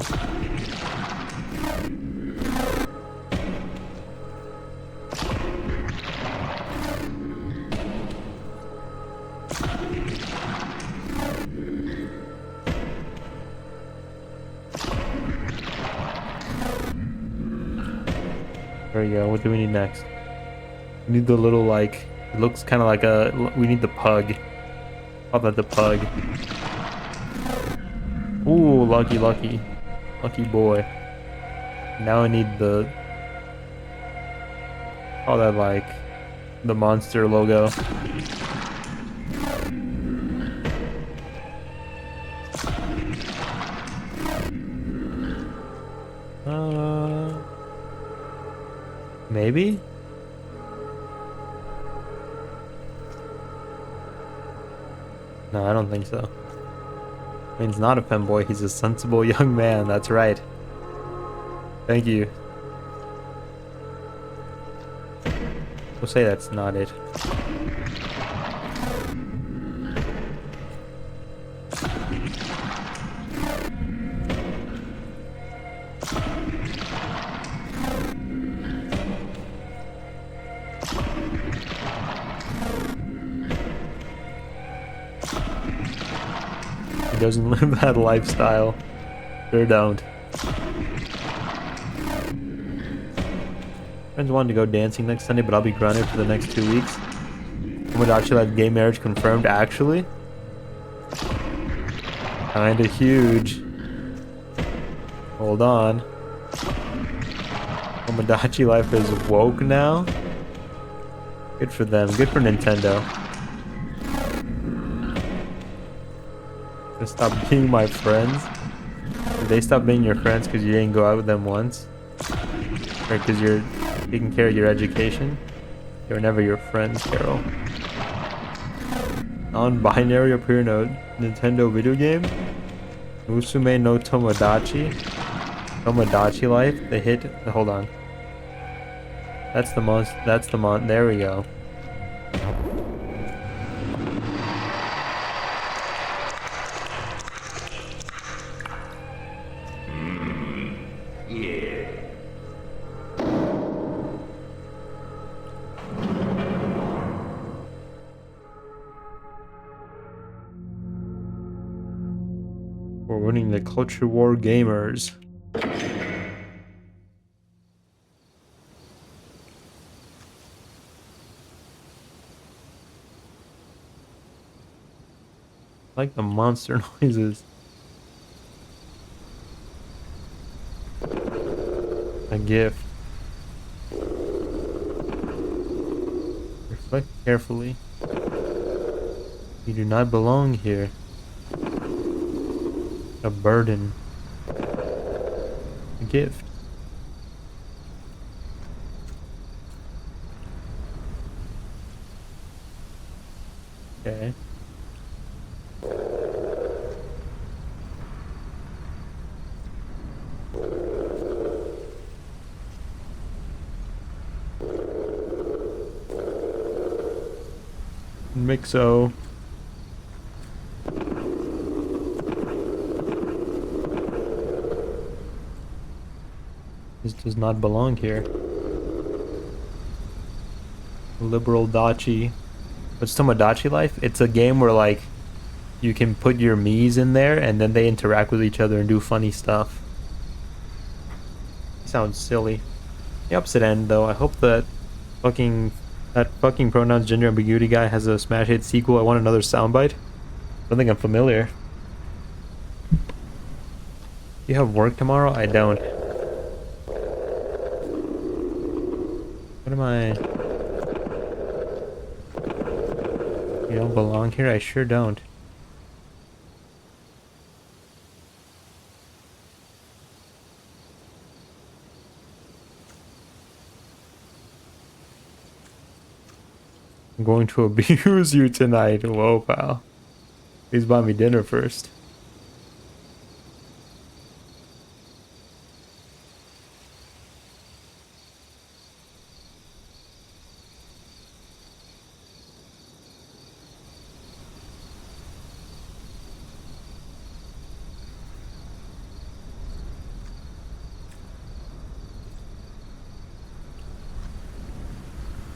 There we go. What do we need next? We need the little, like, it looks kind of like a, we need the pug. How about the pug? Ooh, lucky, lucky. Lucky boy. Now I need the, call that, like, the monster logo. Maybe? No, I don't think so. I mean, he's not a femboy, he's a sensible young man, that's right. Thank you. We'll say that's not it. He doesn't live that lifestyle. Sure don't. Friends wanted to go dancing next Sunday, but I'll be grounded for the next 2 weeks. Tomodachi Life gay marriage confirmed, actually? Kinda huge. Hold on. Tomodachi Life is woke now? Good for them. Good for Nintendo. Gonna stop being my friends? Did they stop being your friends because you didn't go out with them once? Or because you're taking care of your education? They were never your friends, Carol. Non-binary appear in a Nintendo video game? Musume no Tomodachi? Tomodachi Life? The hit? Hold on. That's the most. That's the there we go. We're winning the culture war, gamers. I like the monster noises. A gift. Reflect carefully. You do not belong here. A burden. A gift. Okay. Mixo. This does not belong here. Liberal Dachi. What's Tomodachi Life? It's a game where like you can put your Miis in there and then they interact with each other and do funny stuff. Sounds silly. The opposite end though, I hope that fucking pronouns gender ambiguity guy has a smash hit sequel. I want another soundbite. I don't think I'm familiar. You have work tomorrow? I don't. What am I? You don't belong here? I sure don't. I'm going to abuse you tonight. Whoa, pal. Please buy me dinner first.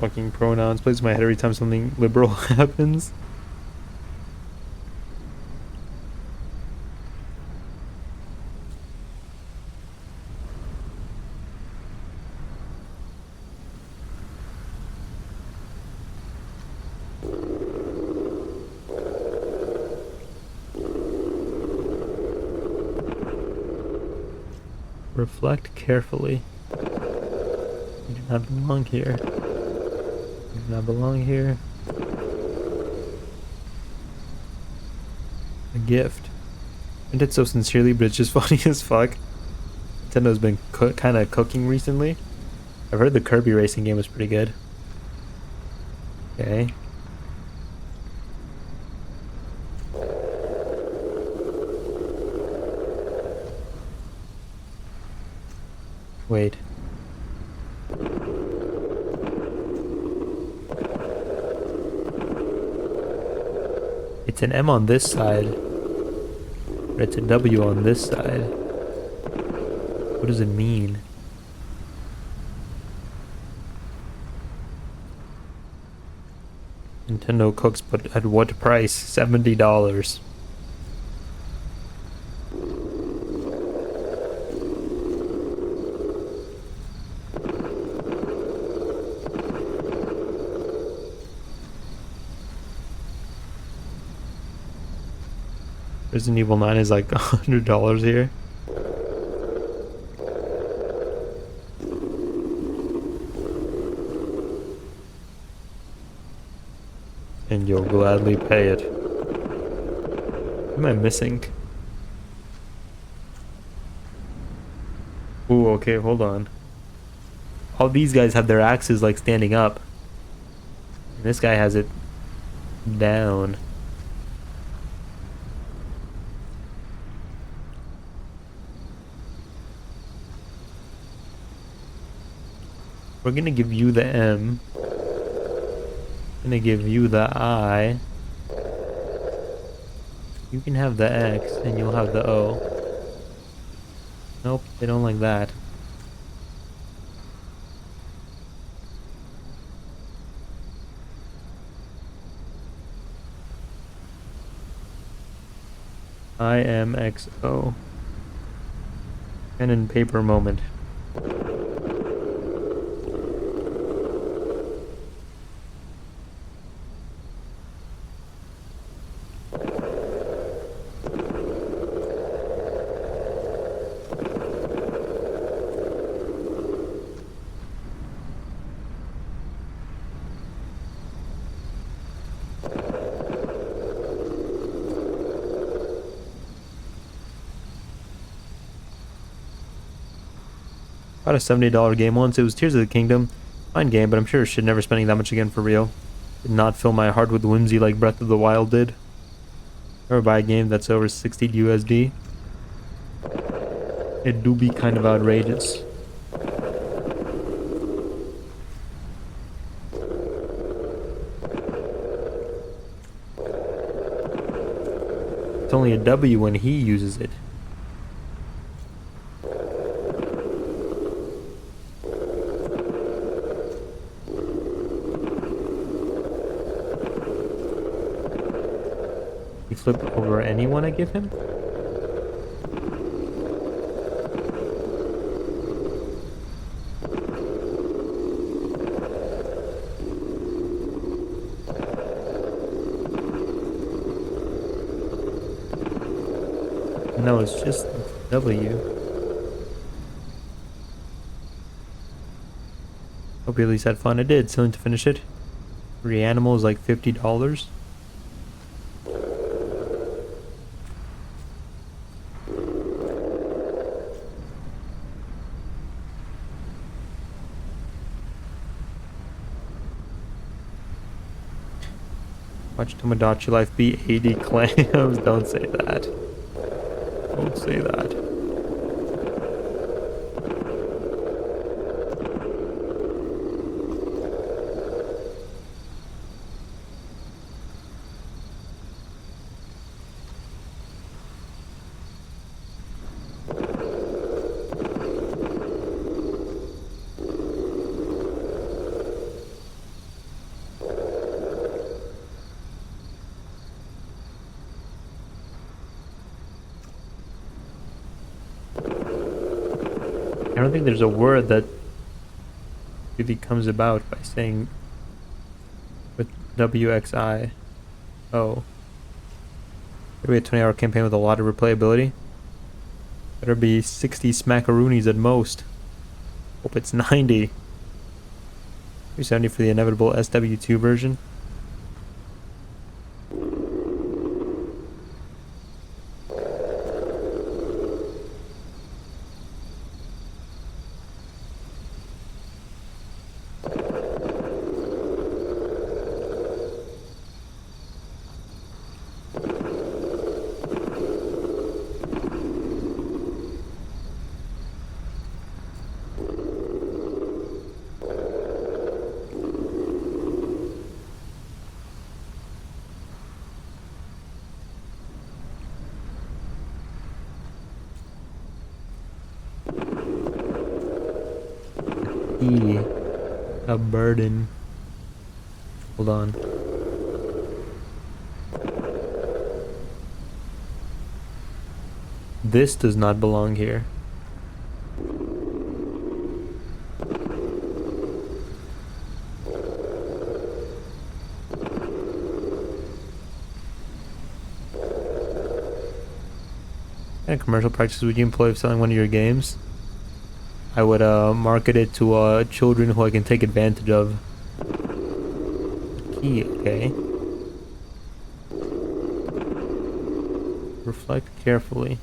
Fucking pronouns plays in my head every time something liberal happens. Reflect carefully. You do not belong here. You do not belong here. A gift. I did so sincerely, but it's just funny as fuck. Nintendo's been kind of cooking recently. I've heard the Kirby racing game was pretty good. Okay. Wait. It's an M on this side, but it's a W on this side. What does it mean? Nintendo cooks, but at what price? $70. Resident Evil 9 is like $100 here. And you'll gladly pay it. What am I missing? Ooh, okay, hold on. All these guys have their axes like standing up. And this guy has it down. We're gonna give you the M. Gonna give you the I. You can have the X and you'll have the O. Nope, they don't like that. IMXO. Pen and paper moment. Bought a $70 game once. It was Tears of the Kingdom. Fine game, but I'm sure I should never spending that much again for real. Did not fill my heart with whimsy like Breath of the Wild did. Never buy a game that's over 60 USD. It do be kind of outrageous. It's only a W when he uses it. He flip over anyone I give him? No, it's just W. Hope you at least had fun. I did. Something to finish it. Reanimal is like $50. Watch Tomodachi Life be 80 clams. Don't say that. Don't say that. I don't think there's a word that really comes about by saying with WXI. Oh. Maybe a 20-hour campaign with a lot of replayability. Better be 60 smackaroonies at most. Hope it's 90. Maybe 70 for the inevitable SW2 version. A burden. Hold on. This does not belong here. What kind of commercial practices would you employ if selling one of your games? I would market it to children who I can take advantage of. Key, okay. Reflect carefully.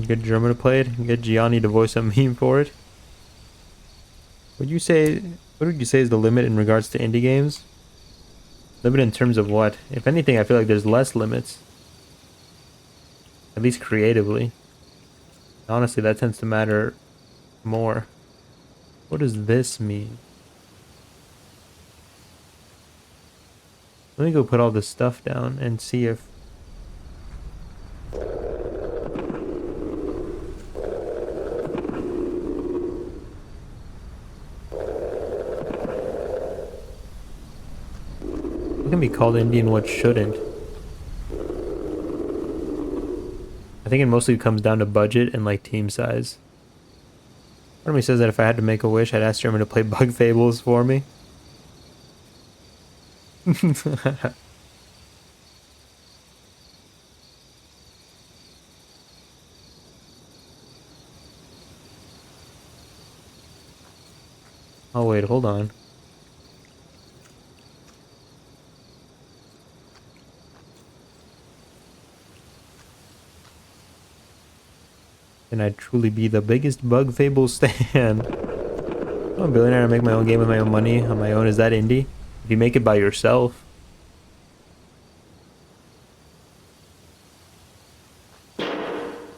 Get German to play it. Get Gianni to voice a meme for it. What would you say is the limit in regards to indie games? Limit in terms of what? If anything, I feel like there's less limits. At least creatively. Honestly, that tends to matter more. What does this mean? Let me go put all this stuff down and see if... What can be called indie and what shouldn't? I think it mostly comes down to budget and like team size. Part of me says that if I had to make a wish, I'd ask German to play Bug Fables for me. Oh wait, hold on. Can I truly be the biggest Bug Fable stan? I'm a billionaire, I make my own game with my own money on my own. Is that indie? If you make it by yourself.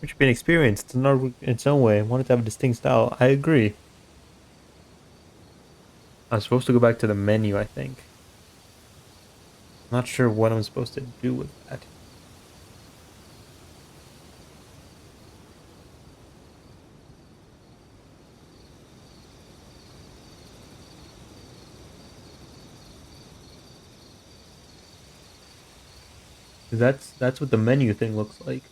We're It should be an experience. It's an art in its own way. I want it to have a distinct style. I agree. I'm supposed to go back to the menu, I think. I'm not sure what I'm supposed to do with that. That's what the menu thing looks like.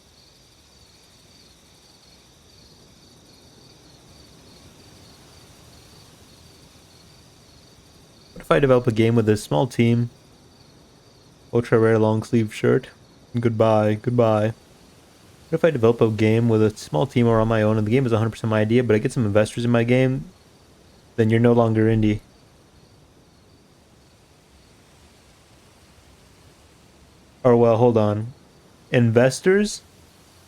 What if I develop a game with a small team? Ultra rare long sleeve shirt. Goodbye, goodbye. What if I develop a game with a small team or on my own and the game is 100% my idea, but I get some investors in my game? Then you're no longer indie. Or well, hold on. Investors?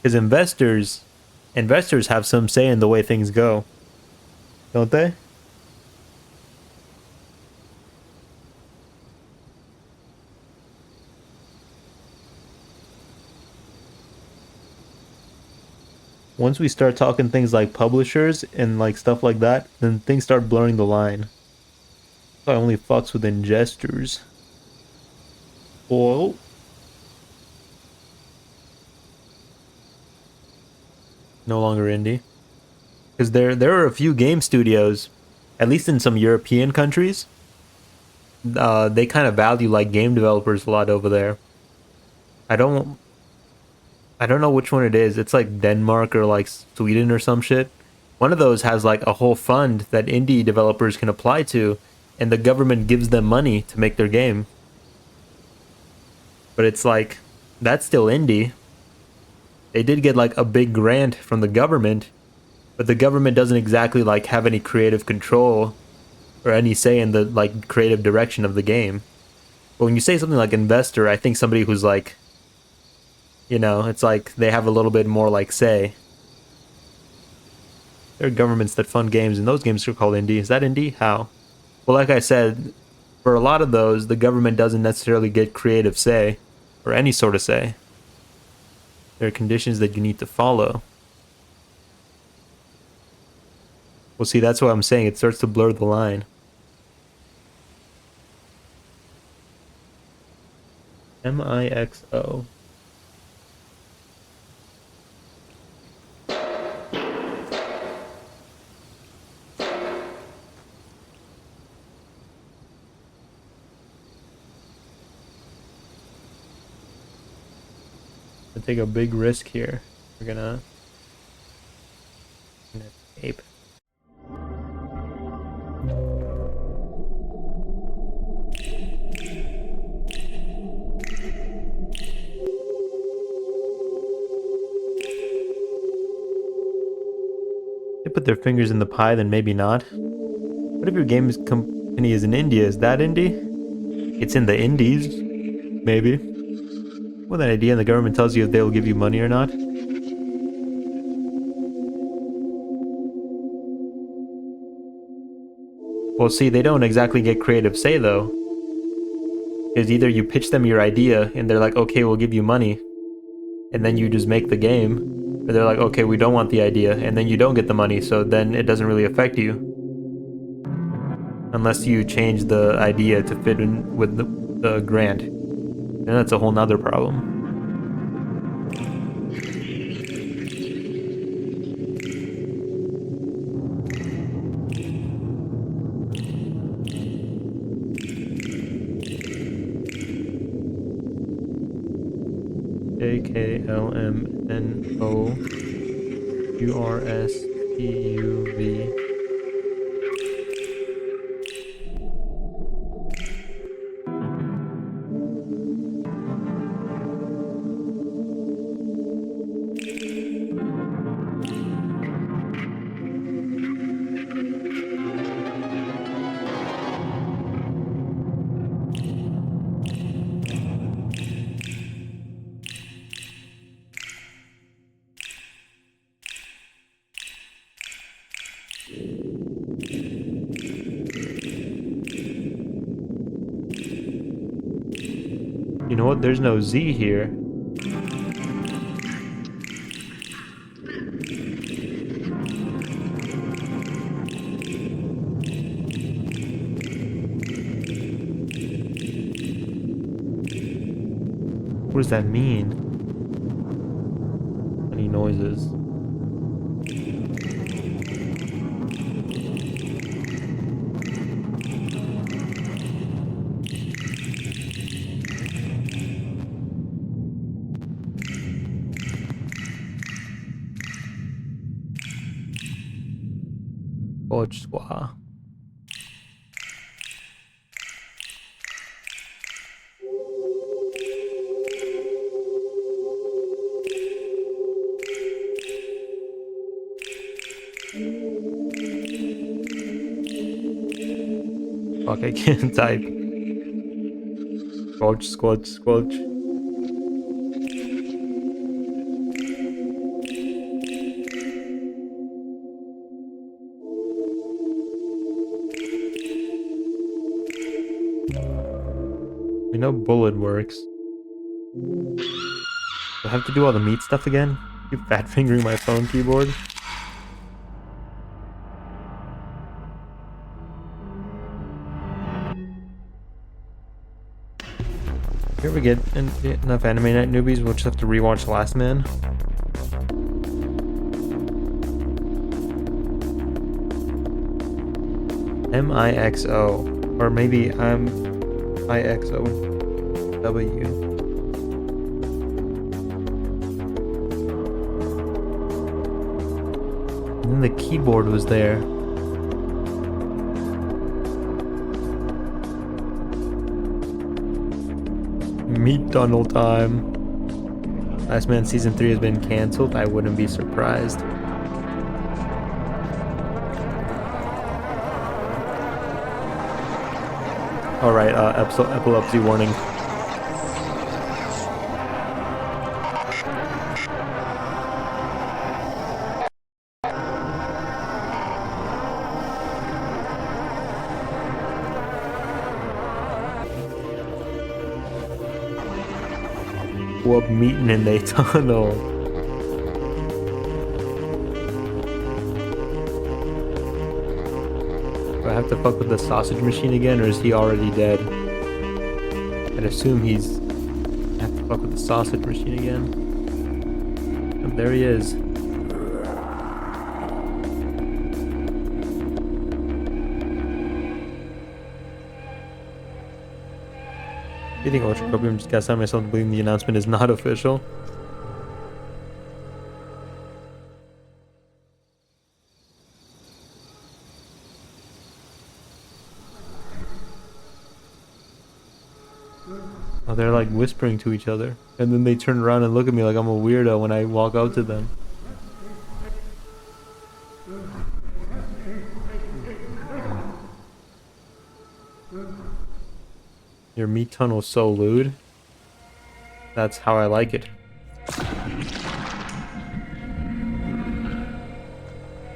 Because investors have some say in the way things go. Don't they? Once we start talking things like publishers and like stuff like that, then things start blurring the line. So I only fucks with ingestors. Oh. No longer indie. Because there are a few game studios, at least in some European countries, they kind of value like game developers a lot over there. I don't I don't know which one it is. It's like Denmark or like Sweden or some shit. One of those has like a whole fund that indie developers can apply to, and the government gives them money to make their game. But it's like, that's still indie. They did get like a big grant from the government, but the government doesn't exactly like have any creative control or any say in the like creative direction of the game. But when you say something like investor, I think somebody who's like, you know, it's like they have a little bit more like say. There are governments that fund games, and those games are called indie. Is that indie? How? Well, like I said, for a lot of those, the government doesn't necessarily get creative say, or any sort of say. There are conditions that you need to follow. Well, see, that's what I'm saying. It starts to blur the line. MIXO. Take a big risk here. We're gonna tape. They put their fingers in the pie, then maybe not. What if your game company is in India? Is that indie? It's in the Indies, maybe. With an idea, and the government tells you if they'll give you money or not. Well, see, they don't exactly get creative say, though. Because either you pitch them your idea, and they're like, okay, we'll give you money, and then you just make the game. Or they're like, okay, we don't want the idea, and then you don't get the money, so then it doesn't really affect you. Unless you change the idea to fit in with the grant. Then that's a whole nother problem. JKLMNOURSTUV. You know what? There's no Z here. What does that mean? Funny noises. Bodge squaw. Fuck, I can't type. Squelch, squelch, squelch. We know bullet works. Do I have to do all the meat stuff again? Keep fat fingering my phone keyboard. If you ever get enough Anime Night newbies, we'll just have to rewatch Last Man. M-I-X-O. Or maybe I'm I-X-O-W. And then the keyboard was there. Meat tunnel time. Last Man season 3 has been cancelled. I wouldn't be surprised. Alright, epilepsy warning. What meeting in the tunnel? Do I have to fuck with the sausage machine again, or is he already dead? I'd assume he's... I have to fuck with the sausage machine again. Oh, there he is. You think Ultracopium just got signed myself to believe the announcement is not official? Oh, they're like whispering to each other. And then they turn around and look at me like I'm a weirdo when I walk out to them. Your meat tunnel's so lewd. That's how I like it.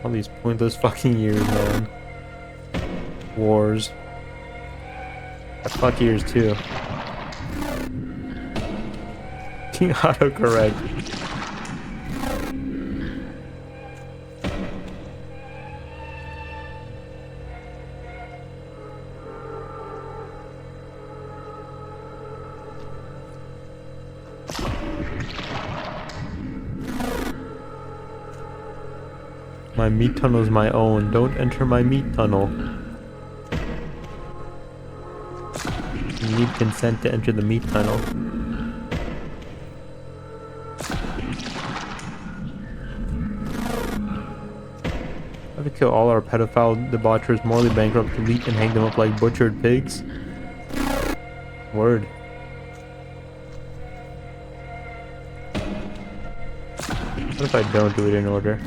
All these pointless fucking years, man. Wars. Fuck years too. Autocorrect. My meat tunnel is my own. Don't enter my meat tunnel. You need consent to enter the meat tunnel. I have to kill all our pedophile debauchers, morally bankrupt elite, and hang them up like butchered pigs. Word. What if I don't do it in order?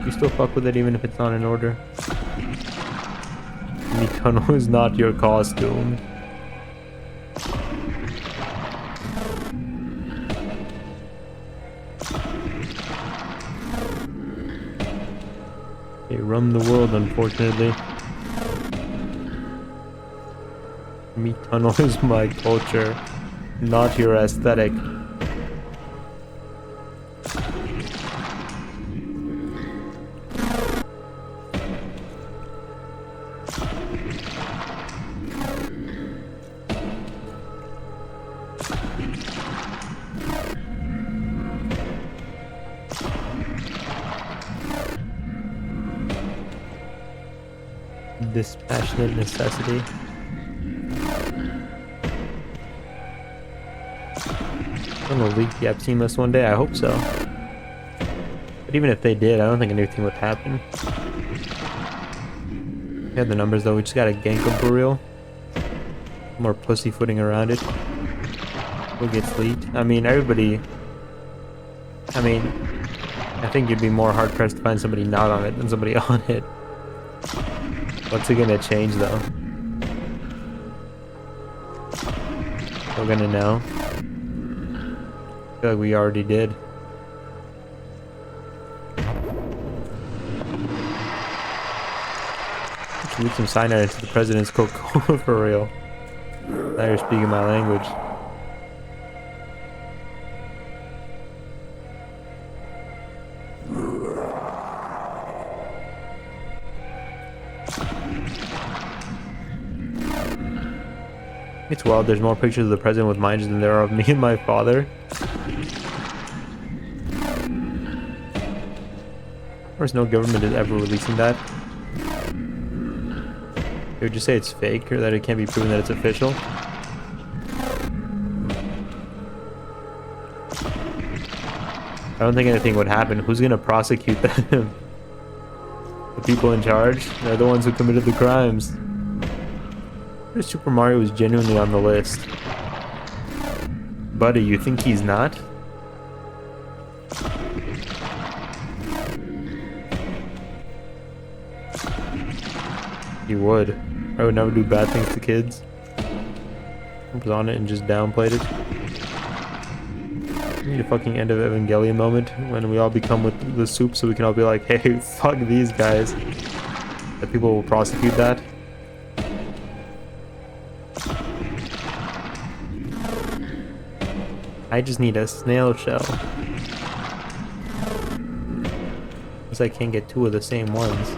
You still fuck with it even if it's not in order? Meat tunnel is not your costume. They run the world, unfortunately. Meat tunnel is my culture, not your aesthetic. Dispassionate necessity. Someone will leak the Epstein list one day, I hope so. But even if they did, I don't think anything would happen. We have the numbers though, we just gotta gank them for real. More pussyfooting around it. We'll get leaked. I mean, everybody... I mean, I think you'd be more hard-pressed to find somebody not on it than somebody on it. What's it gonna change though? We're gonna know. I feel like we already did. Let's leak some cyanide into the president's Coca-Cola for real. Now you're speaking my language. It's wild, there's more pictures of the president with minors than there are of me and my father. Of course, no government is ever releasing that. They would just say it's fake, or that it can't be proven that it's official. I don't think anything would happen. Who's gonna prosecute them? The people in charge? They're the ones who committed the crimes. What if Super Mario was genuinely on the list? Buddy, you think he's not? He would. I would never do bad things to kids. I was on it and just downplayed it. We need a fucking end of Evangelion moment when we all become with the soup so we can all be like, hey, fuck these guys. That people will prosecute that. I just need a snail shell. Because I can't get two of the same ones.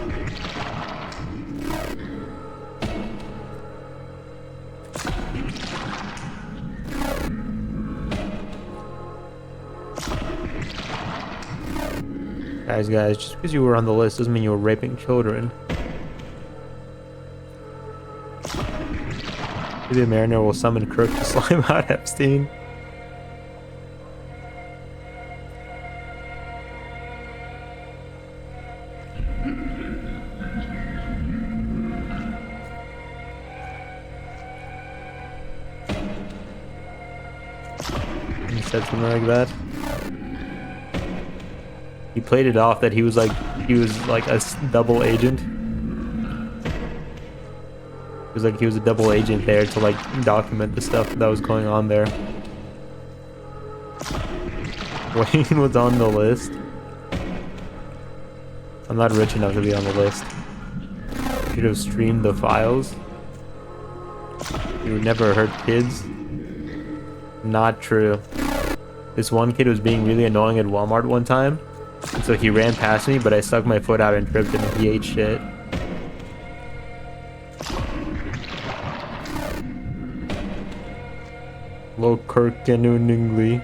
Guys, just because you were on the list doesn't mean you were raping children. Maybe a mariner will summon Kirk to slime out Epstein. He said something like that. He played it off that he was like a double agent. It was like he was a double agent there to like document the stuff that was going on there. Wayne was on the list. I'm not rich enough to be on the list. Should have streamed the files. You would never hurt kids. Not true. This one kid was being really annoying at Walmart one time. And so he ran past me, but I stuck my foot out and tripped him and he ate shit. Low Kirkenuningly.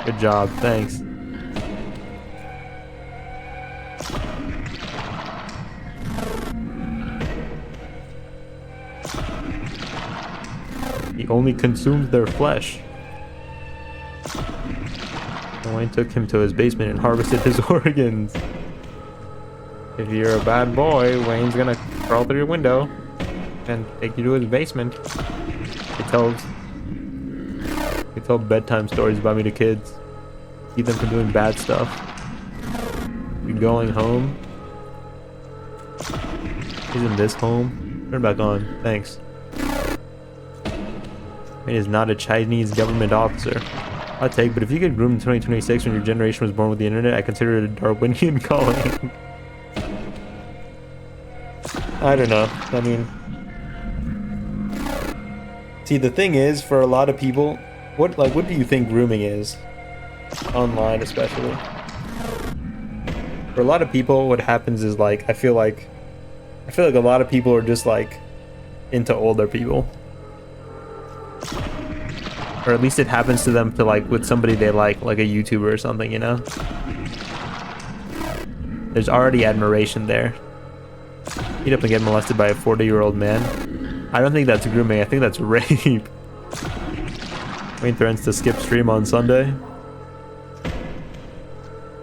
Good job, thanks. He only consumes their flesh. Wayne took him to his basement and harvested his organs. If you're a bad boy, Wayne's gonna crawl through your window and take you to his basement. He tell bedtime stories about me to kids. Keep them from doing bad stuff. You're going home. Isn't this home? Turn back on. Thanks. Wayne is not a Chinese government officer. I'll take, but if you get groomed in 2026 when your generation was born with the internet, I consider it a Darwinian calling. I don't know. I mean... See, the thing is, for a lot of people, what do you think grooming is? Online, especially. For a lot of people, what happens is, like, I feel like a lot of people are just, like, into older people. Or at least it happens to them to like with somebody they like a YouTuber or something, you know? There's already admiration there. Eat up and get molested by a 40-year-old man. I don't think that's grooming. I think that's rape. Wayne threatens to skip stream on Sunday.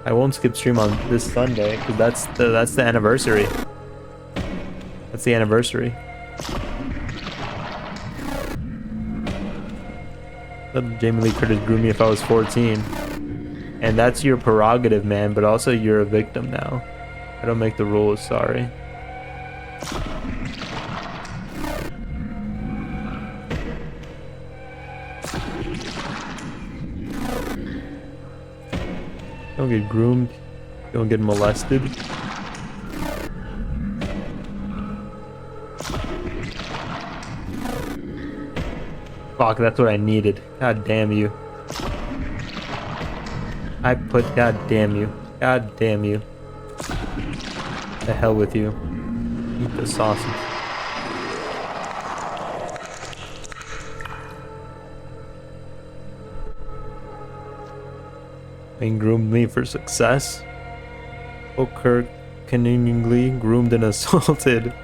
I won't skip stream on this Sunday because that's the anniversary. That's the anniversary. Let Jamie Lee Curtis groom me if I was 14. And that's your prerogative, man, but also you're a victim now. I don't make the rules, sorry. Don't get groomed. Don't get molested. Fuck, that's what I needed. God damn you. I put god damn you. God damn you. The hell with you. Eat the sausage. And groomed me for success. Oker cunningly groomed and assaulted.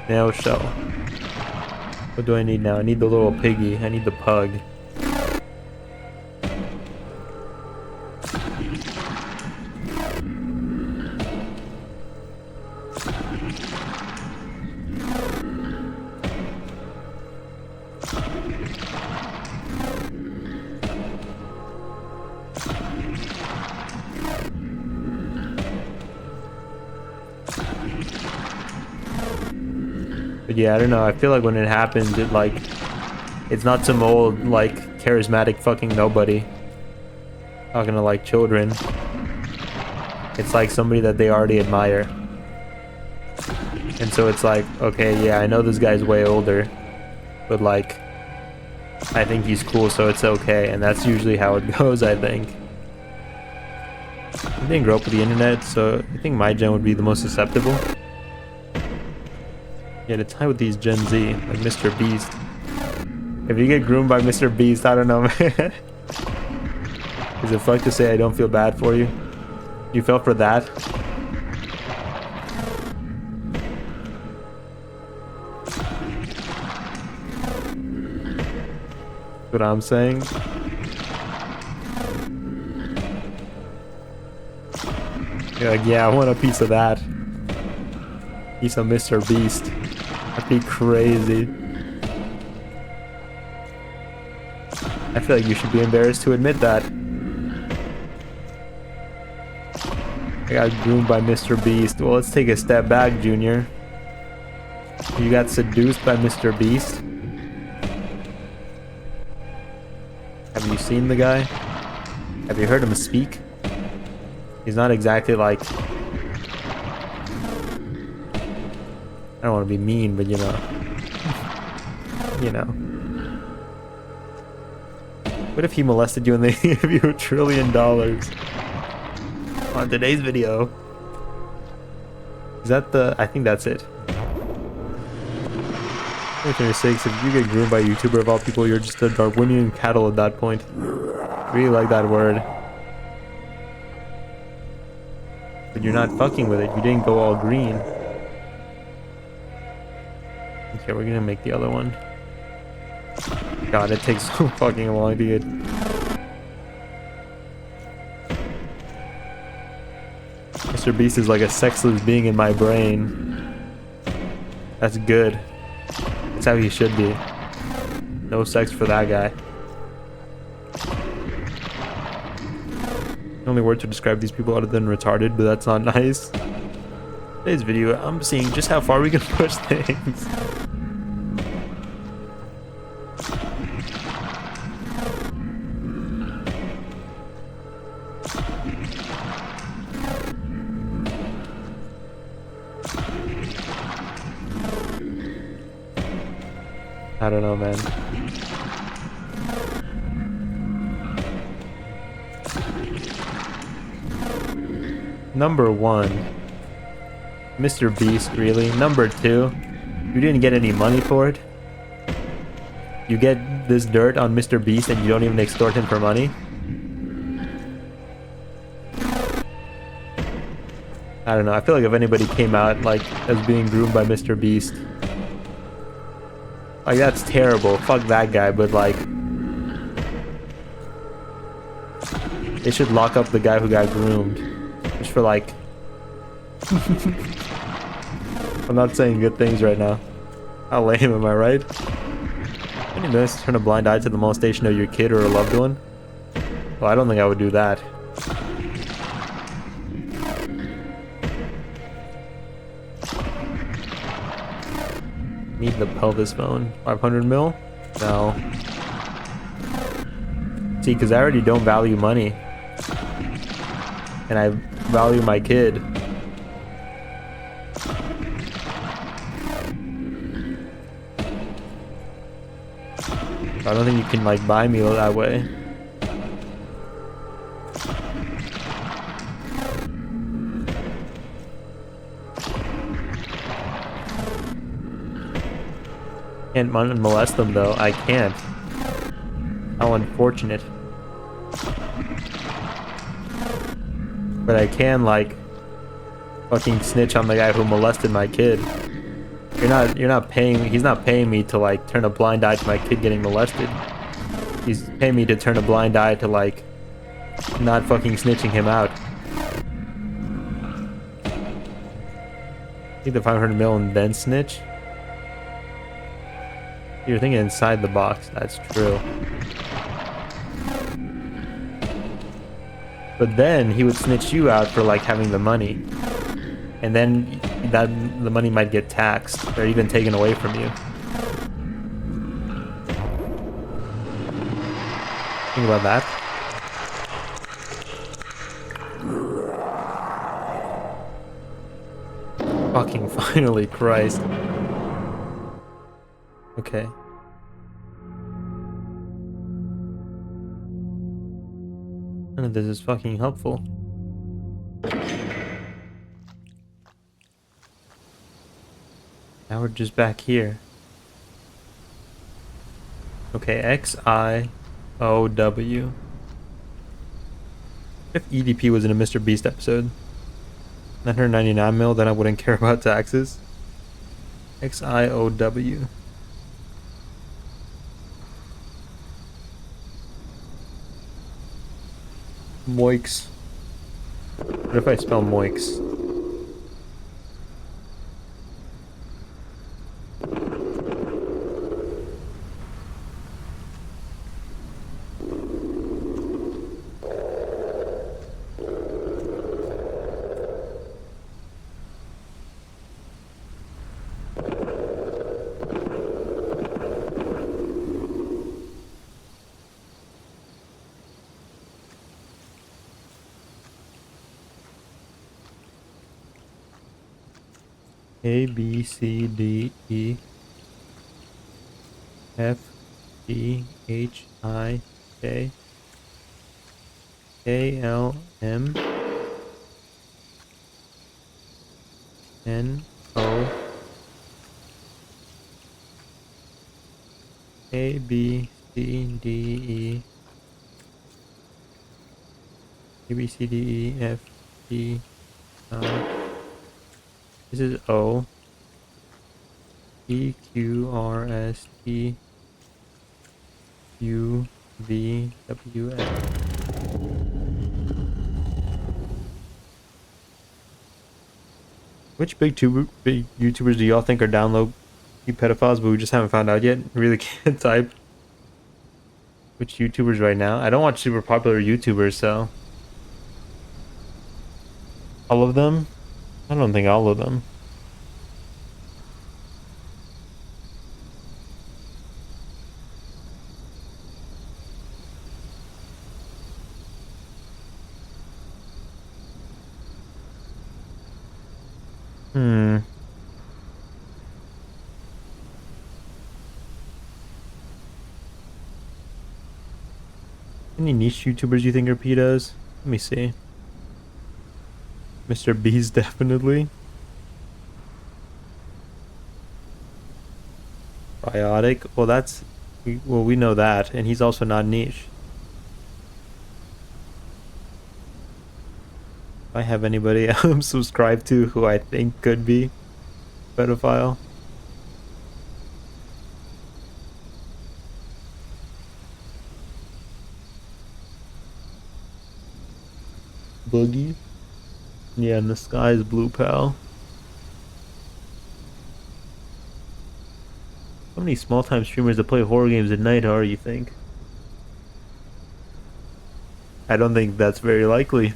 Now shell. What do I need now? I need the little piggy. I need the pug. But yeah, I don't know. I feel like when it happens, it's not some old, like, charismatic fucking nobody talking to, like, children. It's like somebody that they already admire. And so it's like, okay, yeah, I know this guy's way older, but, like, I think he's cool, so it's okay. And that's usually how it goes, I think. I didn't grow up with the internet, so I think my gen would be the most susceptible. Yeah, to tie with these Gen Z, like Mr. Beast. If you get groomed by Mr. Beast, I don't know, man. Is it fucked to say I don't feel bad for you? You fell for that? What I'm saying? You're like, yeah, I want a piece of that. Piece of Mr. Beast. That'd be crazy. I feel like you should be embarrassed to admit that. I got groomed by Mr. Beast. Well, let's take a step back, Junior. You got seduced by Mr. Beast? Have you seen the guy? Have you heard him speak? He's not exactly like... I don't want to be mean, but you know. You know. What if he molested you and they gave you $1 trillion? On today's video. Is that the... I think that's it. 26, if you get groomed by a YouTuber of all people, you're just a Darwinian cattle at that point. I really like that word. But you're not fucking with it. You didn't go all green. Okay, we're gonna make the other one. God, it takes so fucking long to get... Mr. Beast is like a sexless being in my brain. That's good. That's how he should be. No sex for that guy. The only word to describe these people other than retarded, but that's not nice. Today's video, I'm seeing just how far we can push things. I don't know, man. Number 1. Mr. Beast, really? Number 2. You didn't get any money for it. You get this dirt on Mr. Beast and you don't even extort him for money. I don't know. I feel like if anybody came out like as being groomed by Mr. Beast, like that's terrible. Fuck that guy. But like, they should lock up the guy who got groomed, just for like. I'm not saying good things right now. How lame am I, right? Any minutes to turn a blind eye to the molestation of your kid or a loved one? Well, I don't think I would do that. Need the pelvis bone. 500 mil? No. See, because I already don't value money. And I value my kid. I don't think you can like buy me that way. Can't molest them though. I can't. How unfortunate. But I can like fucking snitch on the guy who molested my kid. You're not paying, he's not paying me to like turn a blind eye to my kid getting molested. He's paying me to turn a blind eye to like not fucking snitching him out. Take the 500 mil and then snitch? You're thinking inside the box, that's true. But then he would snitch you out for like having the money. And then the money might get taxed or even taken away from you. Think about that. Fucking finally, Christ. Okay. None of this is fucking helpful. Now we're just back here. Okay, XIOW. If EDP was in a Mr. Beast episode, 999 mil, then I wouldn't care about taxes. XIOW. Moix. What if I spell Moix? A, B, C, D, E, F, G, H, I, K, K, L, M, N, O, A, B, C, D, E, A, B, C, D, E, F, G, I. This is O, P, Q, R, S, T, U, V, W, X. Which big YouTubers do y'all think are download pedophiles, but we just haven't found out yet? Really can't type. Which YouTubers right now? I don't watch super popular YouTubers, so. All of them? I don't think all of them. Any niche YouTubers you think are pedos? Let me see. Mr. Beast, definitely. Biotic? Well, that's... Well, we know that, and he's also not niche. If I have anybody I'm subscribed to who I think could be pedophile. Boogie? Yeah, and the sky is blue, pal. How many small-time streamers that play horror games at night are, you think? I don't think that's very likely. I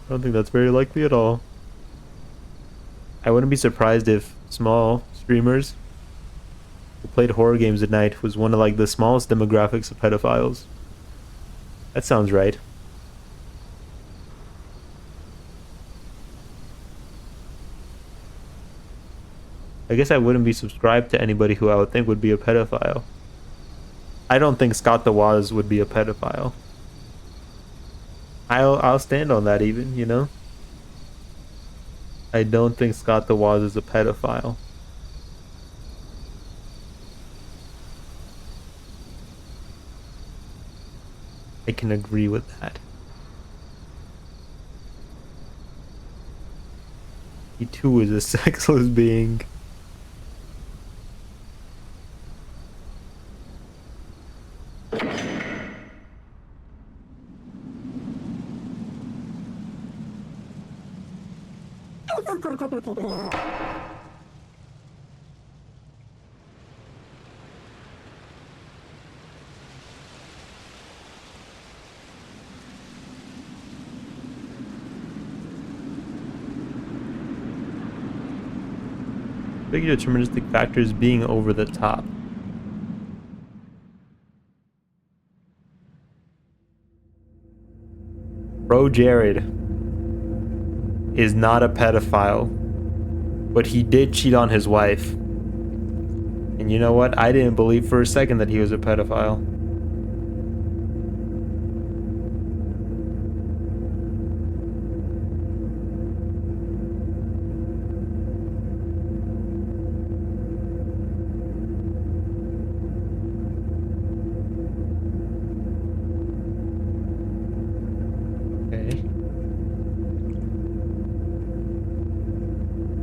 don't think that's very likely at all. I wouldn't be surprised if small streamers who played horror games at night was one of like the smallest demographics of pedophiles. That sounds right. I guess I wouldn't be subscribed to anybody who I would think would be a pedophile. I don't think Scott the Woz would be a pedophile. I'll stand on that even, you know? I don't think Scott the Woz is a pedophile. I can agree with that. He too is a sexless being. Big deterministic factors being over the top. Bro Jared is not a pedophile, but he did cheat on his wife. And you know what? I didn't believe for a second that he was a pedophile.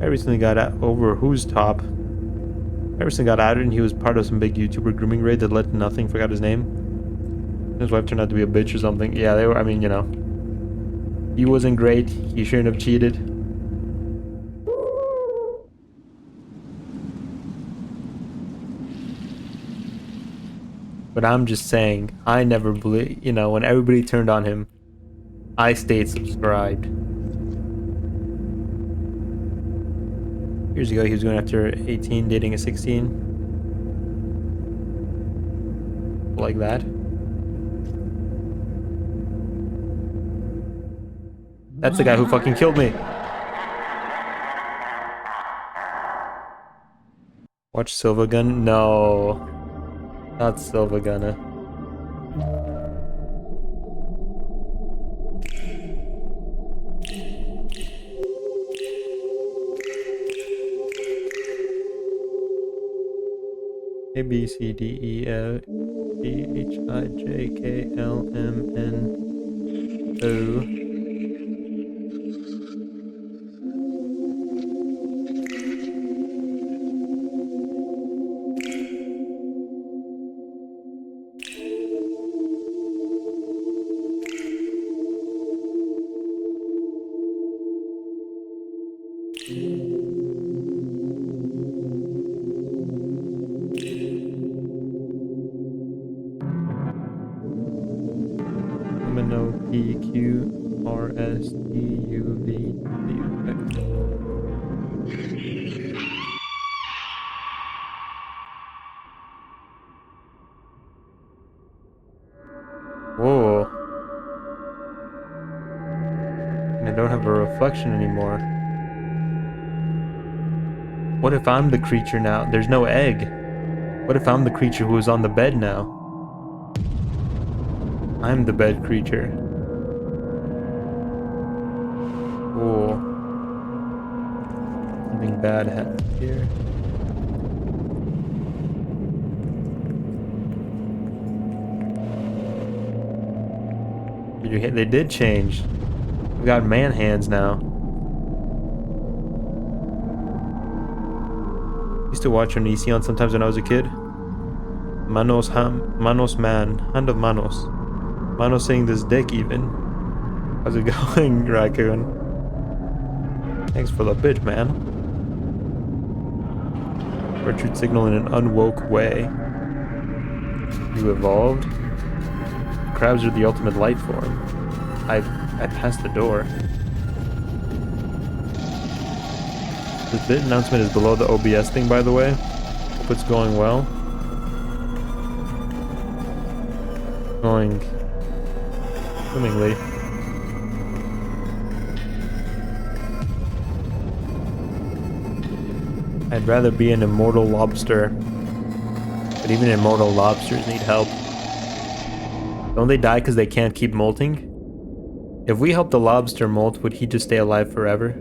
I recently got over who's top. I recently got outed and he was part of some big YouTuber grooming raid that led to nothing. Forgot his name. His wife turned out to be a bitch or something. Yeah, they were, I mean, you know. He wasn't great. He shouldn't have cheated. But I'm just saying, I never believe, you know, when everybody turned on him, I stayed subscribed. Years ago, he was going after 18, dating a 16. Like that. That's the guy who fucking killed me. Watch Silvagun? No. Not Silvagunna. A B C D E F G H I J K L M N O. P Q R S T U V W X. Whoa. And I don't have a reflection anymore. What if I'm the creature now? There's no egg. What if I'm the creature who is on the bed now? I'm the bed creature. Cool. Something bad happens here. They did change. We got man hands now. Used to watch on Onision sometimes when I was a kid. Manos man, hand of Manos. Manos saying this dick even. How's it going, Raccoon? Thanks for the bitch, man. Virtue signal in an unwoke way. You evolved? Crabs are the ultimate life form. I passed the door. This bit announcement is below the OBS thing, by the way. Hope it's going well. Going swimmingly. I'd rather be an immortal lobster. But even immortal lobsters need help. Don't they die because they can't keep molting? If we help the lobster molt, would he just stay alive forever?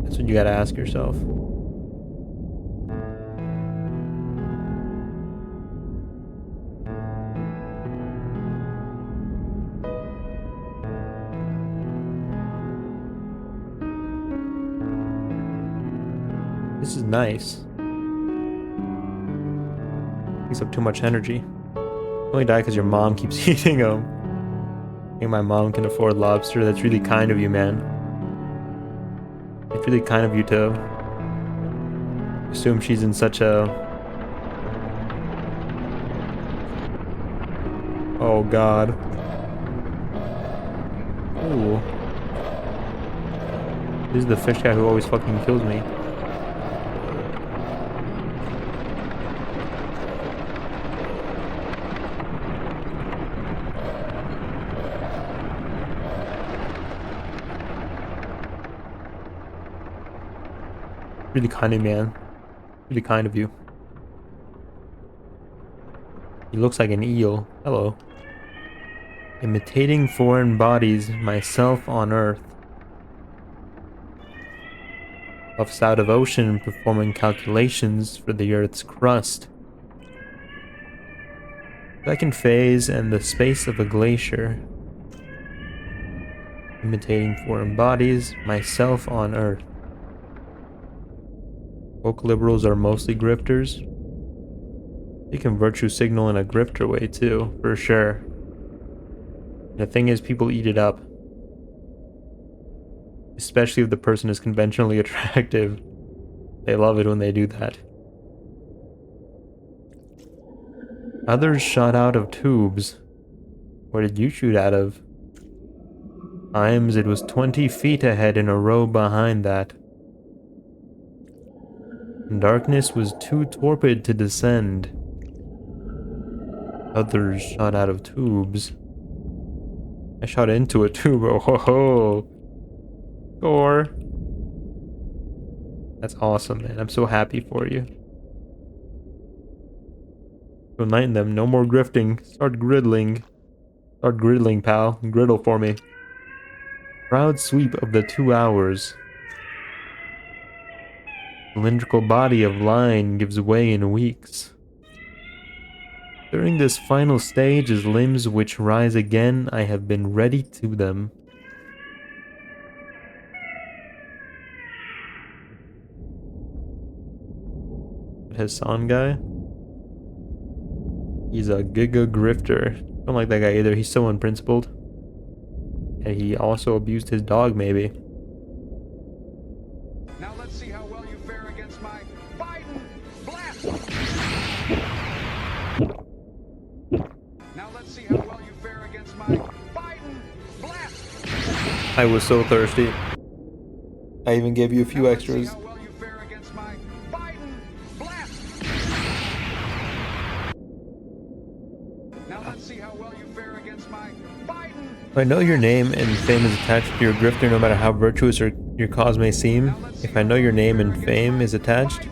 That's what you gotta ask yourself. This is nice. Takes up too much energy. You only die because your mom keeps eating them. I think my mom can afford lobster. That's really kind of you, man. It's really kind of you to assume she's in such a... Oh god. Ooh. This is the fish guy who always fucking kills me. Really kind of man. Really kind of you. He looks like an eel. Hello. Imitating foreign bodies, myself on Earth. Puffs out of ocean, performing calculations for the Earth's crust. Second phase and the space of a glacier. Imitating foreign bodies, myself on Earth. Woke liberals are mostly grifters. They can virtue signal in a grifter way too, for sure. The thing is, people eat it up. Especially if the person is conventionally attractive. They love it when they do that. Others shot out of tubes. Where did you shoot out of? Times it was 20 feet ahead in a row behind that. Darkness was too torpid to descend. Others shot out of tubes. I shot into a tube. Oh ho ho! Score! That's awesome, man. I'm so happy for you. To enlighten them, no more grifting. Start griddling. Start griddling, pal. Griddle for me. Proud sweep of the 2 hours. Cylindrical body of line gives way in weeks. During this final stage, as limbs which rise again, I have been ready to them. Hassan guy? He's a giga grifter. I don't like that guy either. He's so unprincipled. And he also abused his dog, maybe. Now let's see how well you fare against my Biden blast. Now let's see how well you fare against my Biden blast. I was so thirsty. I even gave you a few extras. I know your name and fame is attached to your grifter no matter how virtuous or your cause may seem. If I know your name and fame is attached,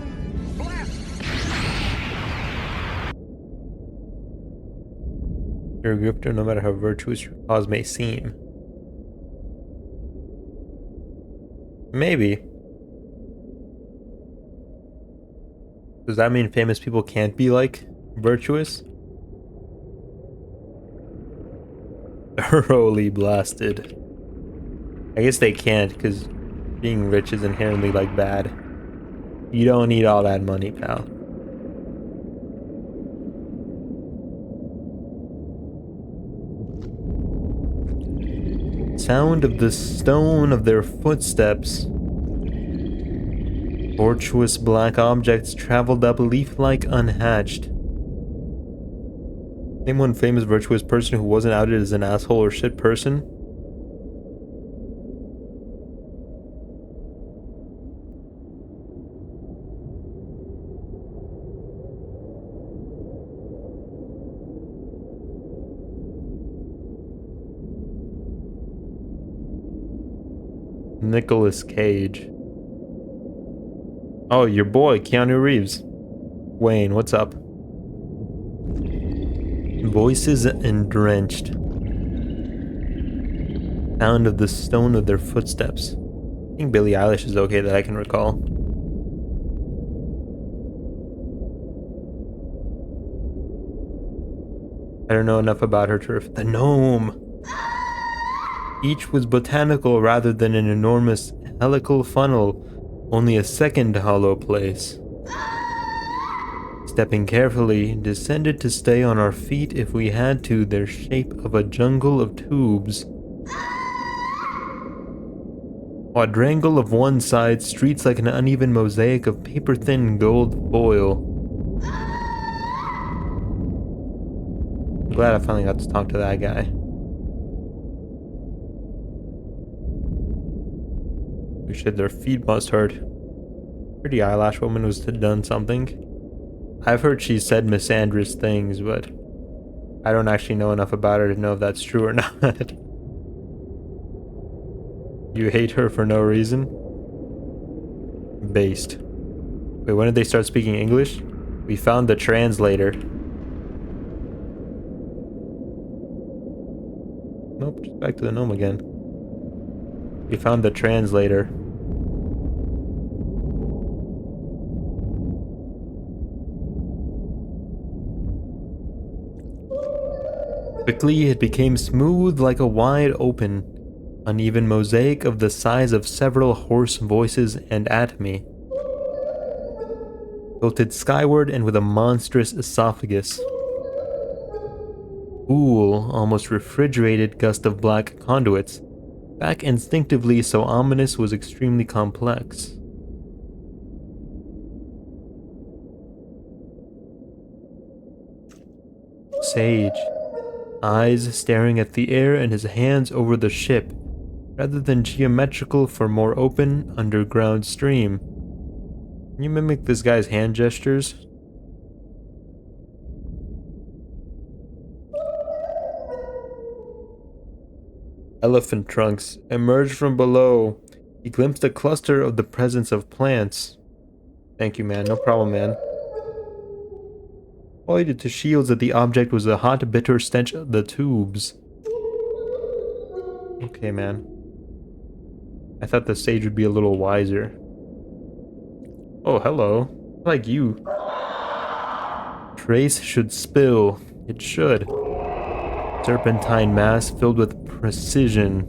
you're a grifter no matter how virtuous your cause may seem. Maybe. Does that mean famous people can't be, like, virtuous? Thoroughly blasted. I guess they can't, because being rich is inherently, like, bad. You don't need all that money, pal. Sound of the stone of their footsteps. Tortuous black objects traveled up leaf-like unhatched. Name one famous virtuous person who wasn't outed as an asshole or shit person. Nicolas Cage. Oh, your boy, Keanu Reeves. Wayne, what's up? Voices and drenched. Sound of the stone of their footsteps. I think Billie Eilish is okay that I can recall. I don't know enough about her to the gnome. Each was botanical rather than an enormous helical funnel, only a second hollow place. Stepping carefully, descended to stay on our feet if we had to, their shape of a jungle of tubes. Quadrangle of one side, streets like an uneven mosaic of paper-thin gold foil. I'm glad I finally got to talk to that guy. We said their feet must hurt. Pretty eyelash woman was done something. I've heard she said misandrous things, but I don't actually know enough about her to know if that's true or not. You hate her for no reason? Based. Wait, when did they start speaking English? We found the translator. Nope, just back to the gnome again. We found the translator. Quickly, it became smooth like a wide open, uneven mosaic of the size of several hoarse voices and at me. Tilted skyward and with a monstrous esophagus. Cool, almost refrigerated gust of black conduits. Back instinctively so ominous was extremely complex. Sage. Eyes staring at the air and his hands over the ship, rather than geometrical for more open, underground stream. Can you mimic this guy's hand gestures? Elephant trunks emerged from below. He glimpsed a cluster of the presence of plants. Thank you, man. No problem, man. Pointed to shields that the object was the hot, bitter stench of the tubes. Okay, man. I thought the sage would be a little wiser. Oh, hello. I like you. Trace should spill. It should. Serpentine mass filled with precision.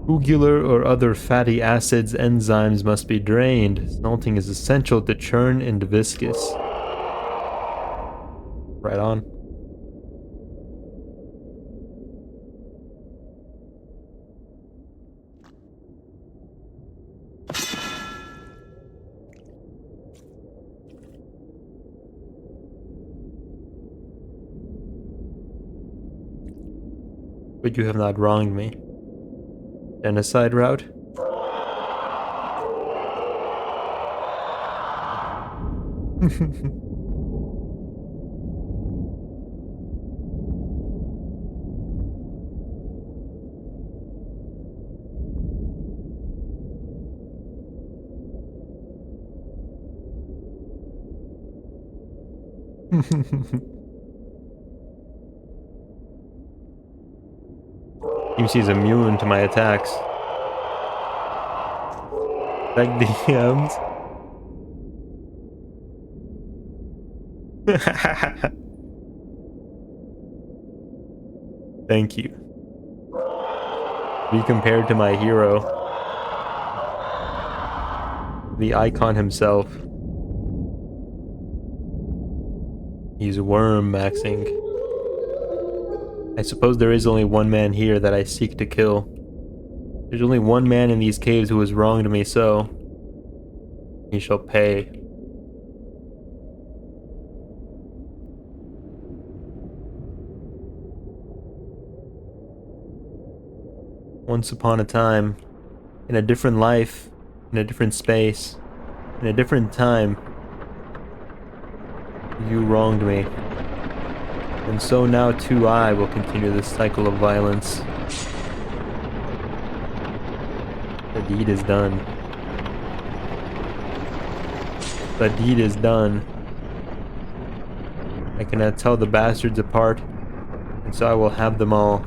Tubular or other fatty acids, enzymes must be drained. Salting is essential to churn and viscous. Right on. But you have not wronged me. Genocide route? Seems he's immune to my attacks. Like DMs. Thank you. Be compared to my hero, the icon himself. He's worm maxing. I suppose there is only one man here that I seek to kill. There's only one man in these caves who has wronged me, so he shall pay. Once upon a time, in a different life, in a different space, in a different time, you wronged me. And so now too I will continue this cycle of violence. The deed is done. The deed is done. I cannot tell the bastards apart, and so I will have them all.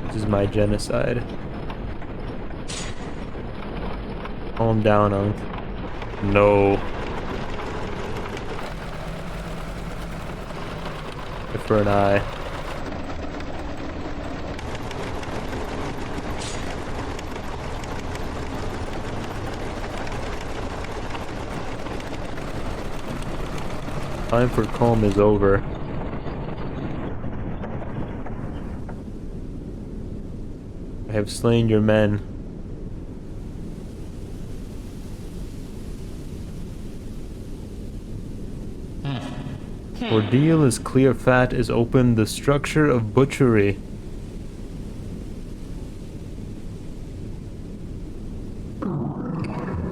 This is my genocide. Calm down, Unc. No. For an eye. Time for calm is over. I have slain your men. Ordeal is clear, fat is open, the structure of butchery.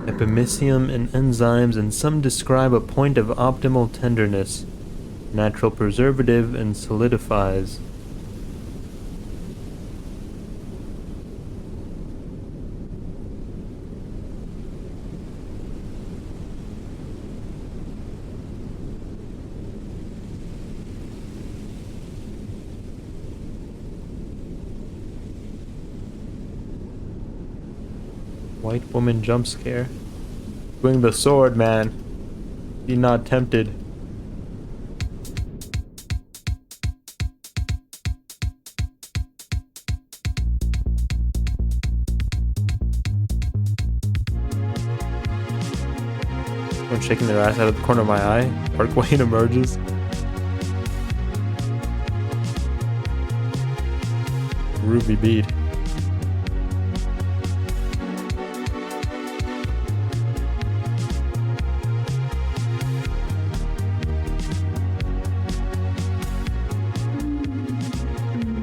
Epimysium and enzymes, and some describe a point of optimal tenderness. Natural preservative and solidifies. White woman jump scare. Swing the sword, man. Be not tempted. Someone shaking their ass out of the corner of my eye. Dark Wayne emerges. Ruby bead.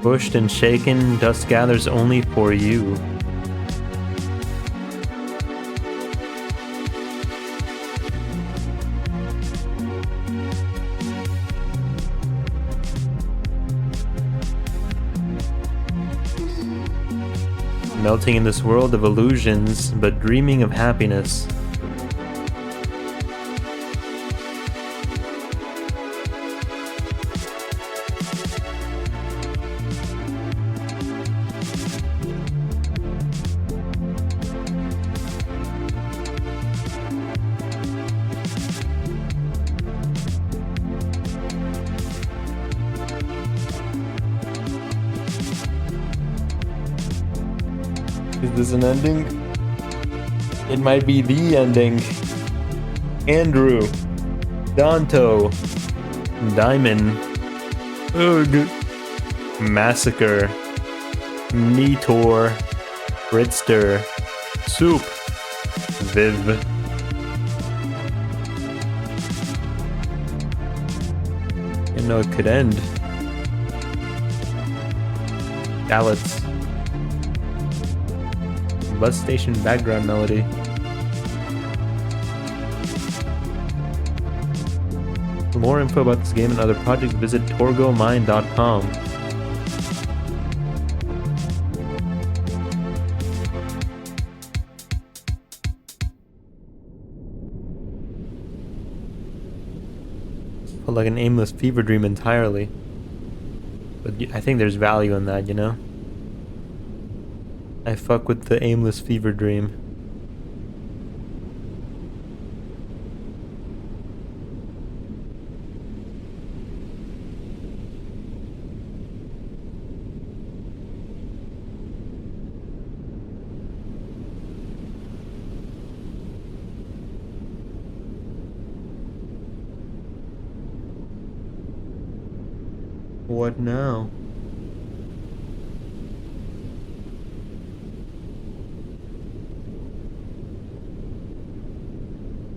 Pushed and shaken, dust gathers only for you. Melting in this world of illusions, but dreaming of happiness. Is this an ending? It might be the ending. Andrew, Danto, Diamond, Ugh, Massacre, Nitor, Fritster, Soup, Viv. You know it could end. Gallots. Bus station background melody. For more info about this game and other projects, visit torgomine.com. Felt like an aimless fever dream entirely. But I think there's value in that, you know? I fuck with the aimless fever dream. What now?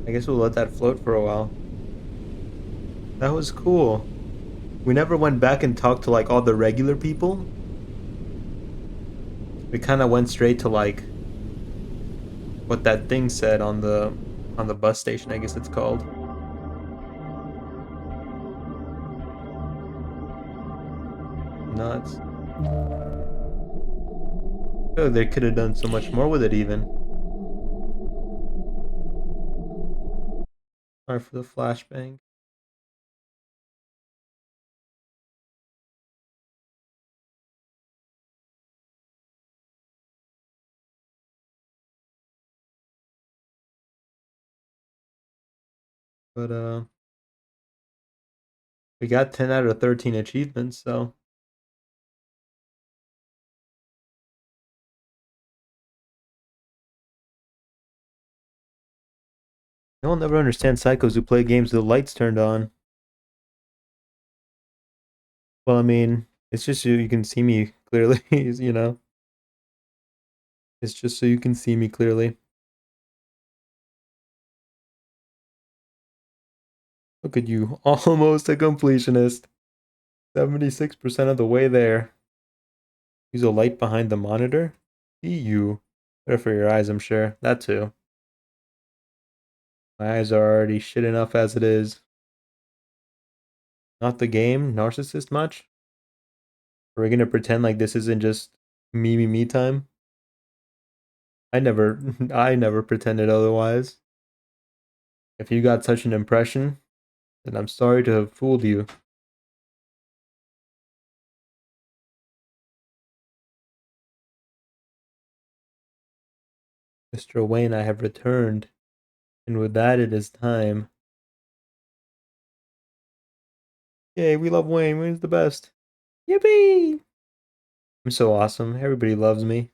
I guess we'll let that float for a while. That was cool. We never went back and talked to like all the regular people. We kind of went straight to like what that thing said on the bus station, I guess it's called. Nuts. Oh, they could have done so much more with it even. Sorry for the flashbang. But we got 10 out of 13 achievements, so you'll never understand psychos who play games with the lights turned on. Well, I mean, it's just so you can see me clearly, you know. It's just so you can see me clearly. Look at you, almost a completionist. 76% of the way there. Use a light behind the monitor? See you. Better for your eyes, I'm sure. That too. My eyes are already shit enough as it is. Not the game, narcissist much? Are we gonna pretend like this isn't just me time? I never I never pretended otherwise. If you got such an impression, then I'm sorry to have fooled you. Mr. Wayne, I have returned, and with that it is time. Yay, we love Wayne. Wayne's the best. Yippee! I'm so awesome. Everybody loves me.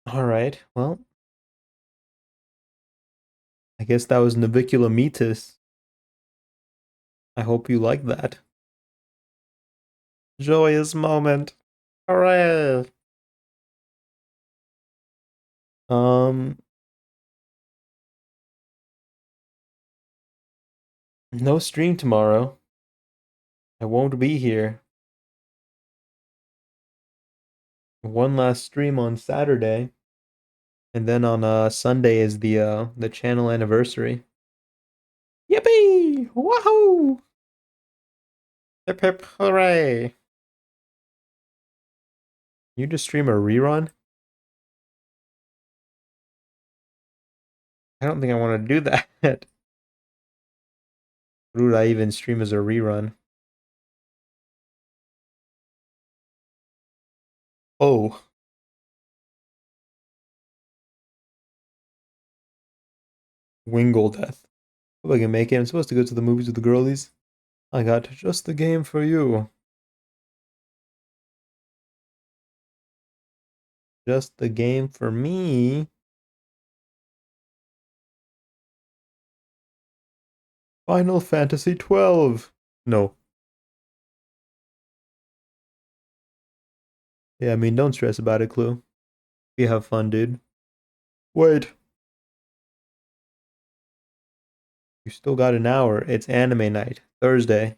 Alright, well, I guess that was Navicula Meatus. I hope you like that. Joyous moment. Hooray! Um, no stream tomorrow. I won't be here. One last stream on Saturday, and then on Sunday is the channel anniversary. Yippee! Wahoo! Hip hip hooray! You just stream a rerun? I don't think I want to do that. What would I even stream as a rerun? Oh, Wingle Death. Hope I can make it. I'm supposed to go to the movies with the girlies. I got just the game for you. Just the game for me. Final Fantasy 12. No. Yeah, I mean, don't stress about it, Clue. You have fun, dude. Wait. You still got an hour. It's anime night. Thursday.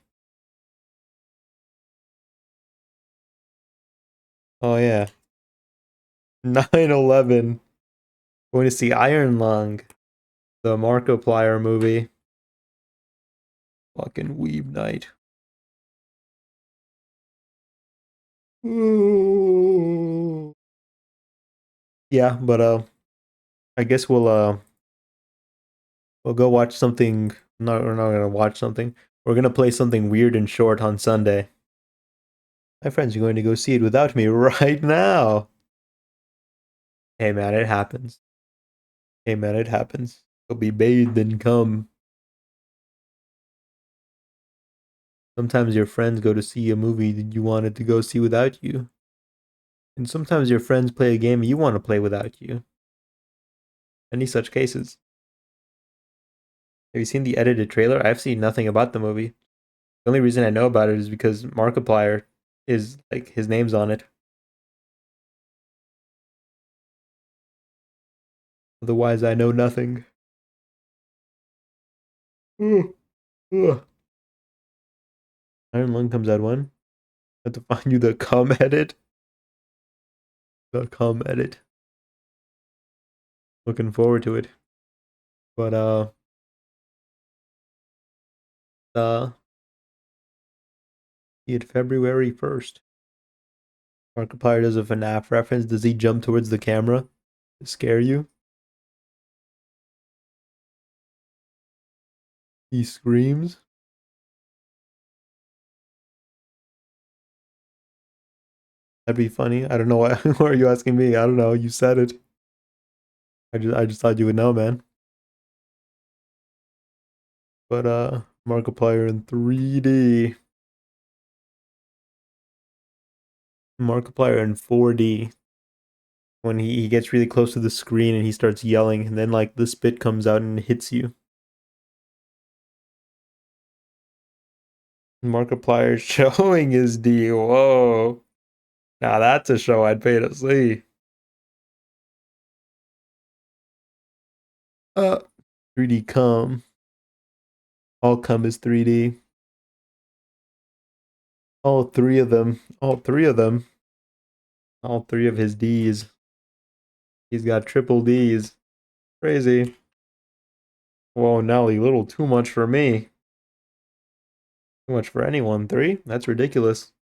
Oh, yeah. 9/11. Going to see Iron Lung, the Markiplier movie. Fucking weeb night. Ooh. Yeah, but I guess we'll go watch something. No, we're not gonna watch something. We're gonna play something weird and short on Sunday. My friends are going to go see it without me right now. Hey man, it happens. Hey man, it happens. You'll be bathed in cum. Sometimes your friends go to see a movie that you wanted to go see without you. And sometimes your friends play a game you want to play without you. Any such cases. Have you seen the edited trailer? I've seen nothing about the movie. The only reason I know about it is because Markiplier is like his name's on it. Otherwise, I know nothing. Ugh. Ugh. Iron Lung comes out when? I have to find you the cum edit. The cum edit. Looking forward to it. But see it February 1st. Markiplier does a FNAF reference. Does he jump towards the camera to scare you? He screams. That'd be funny. I don't know why. Why are you asking me? I don't know. You said it. I just thought you would know, man. But Markiplier in 3D. Markiplier in 4D. When he gets really close to the screen and he starts yelling, and then like the spit comes out and hits you. Markiplier showing his D. Whoa. Now that's a show I'd pay to see. 3D cum. All cum is 3D. All three of them. All three of them. All three of his D's. He's got triple D's. Crazy. Whoa, Nelly, a little too much for me. Too much for anyone. 3? That's ridiculous.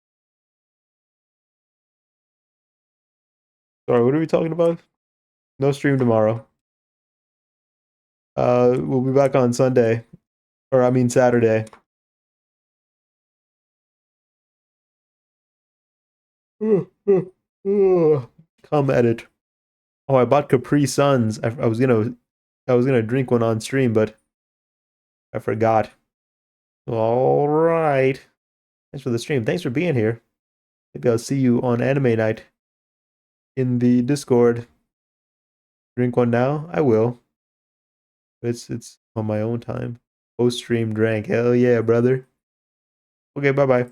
Sorry, what are we talking about? No stream tomorrow. We'll be back on Sunday. Or I mean Saturday. Come edit. Oh, I bought Capri Suns. I was gonna drink one on stream, but I forgot. All right. Thanks for the stream. Thanks for being here. Maybe I'll see you on anime night in the Discord. Drink one now? I will. It's on my own time. Post stream drank. Hell yeah, brother. Okay, bye bye.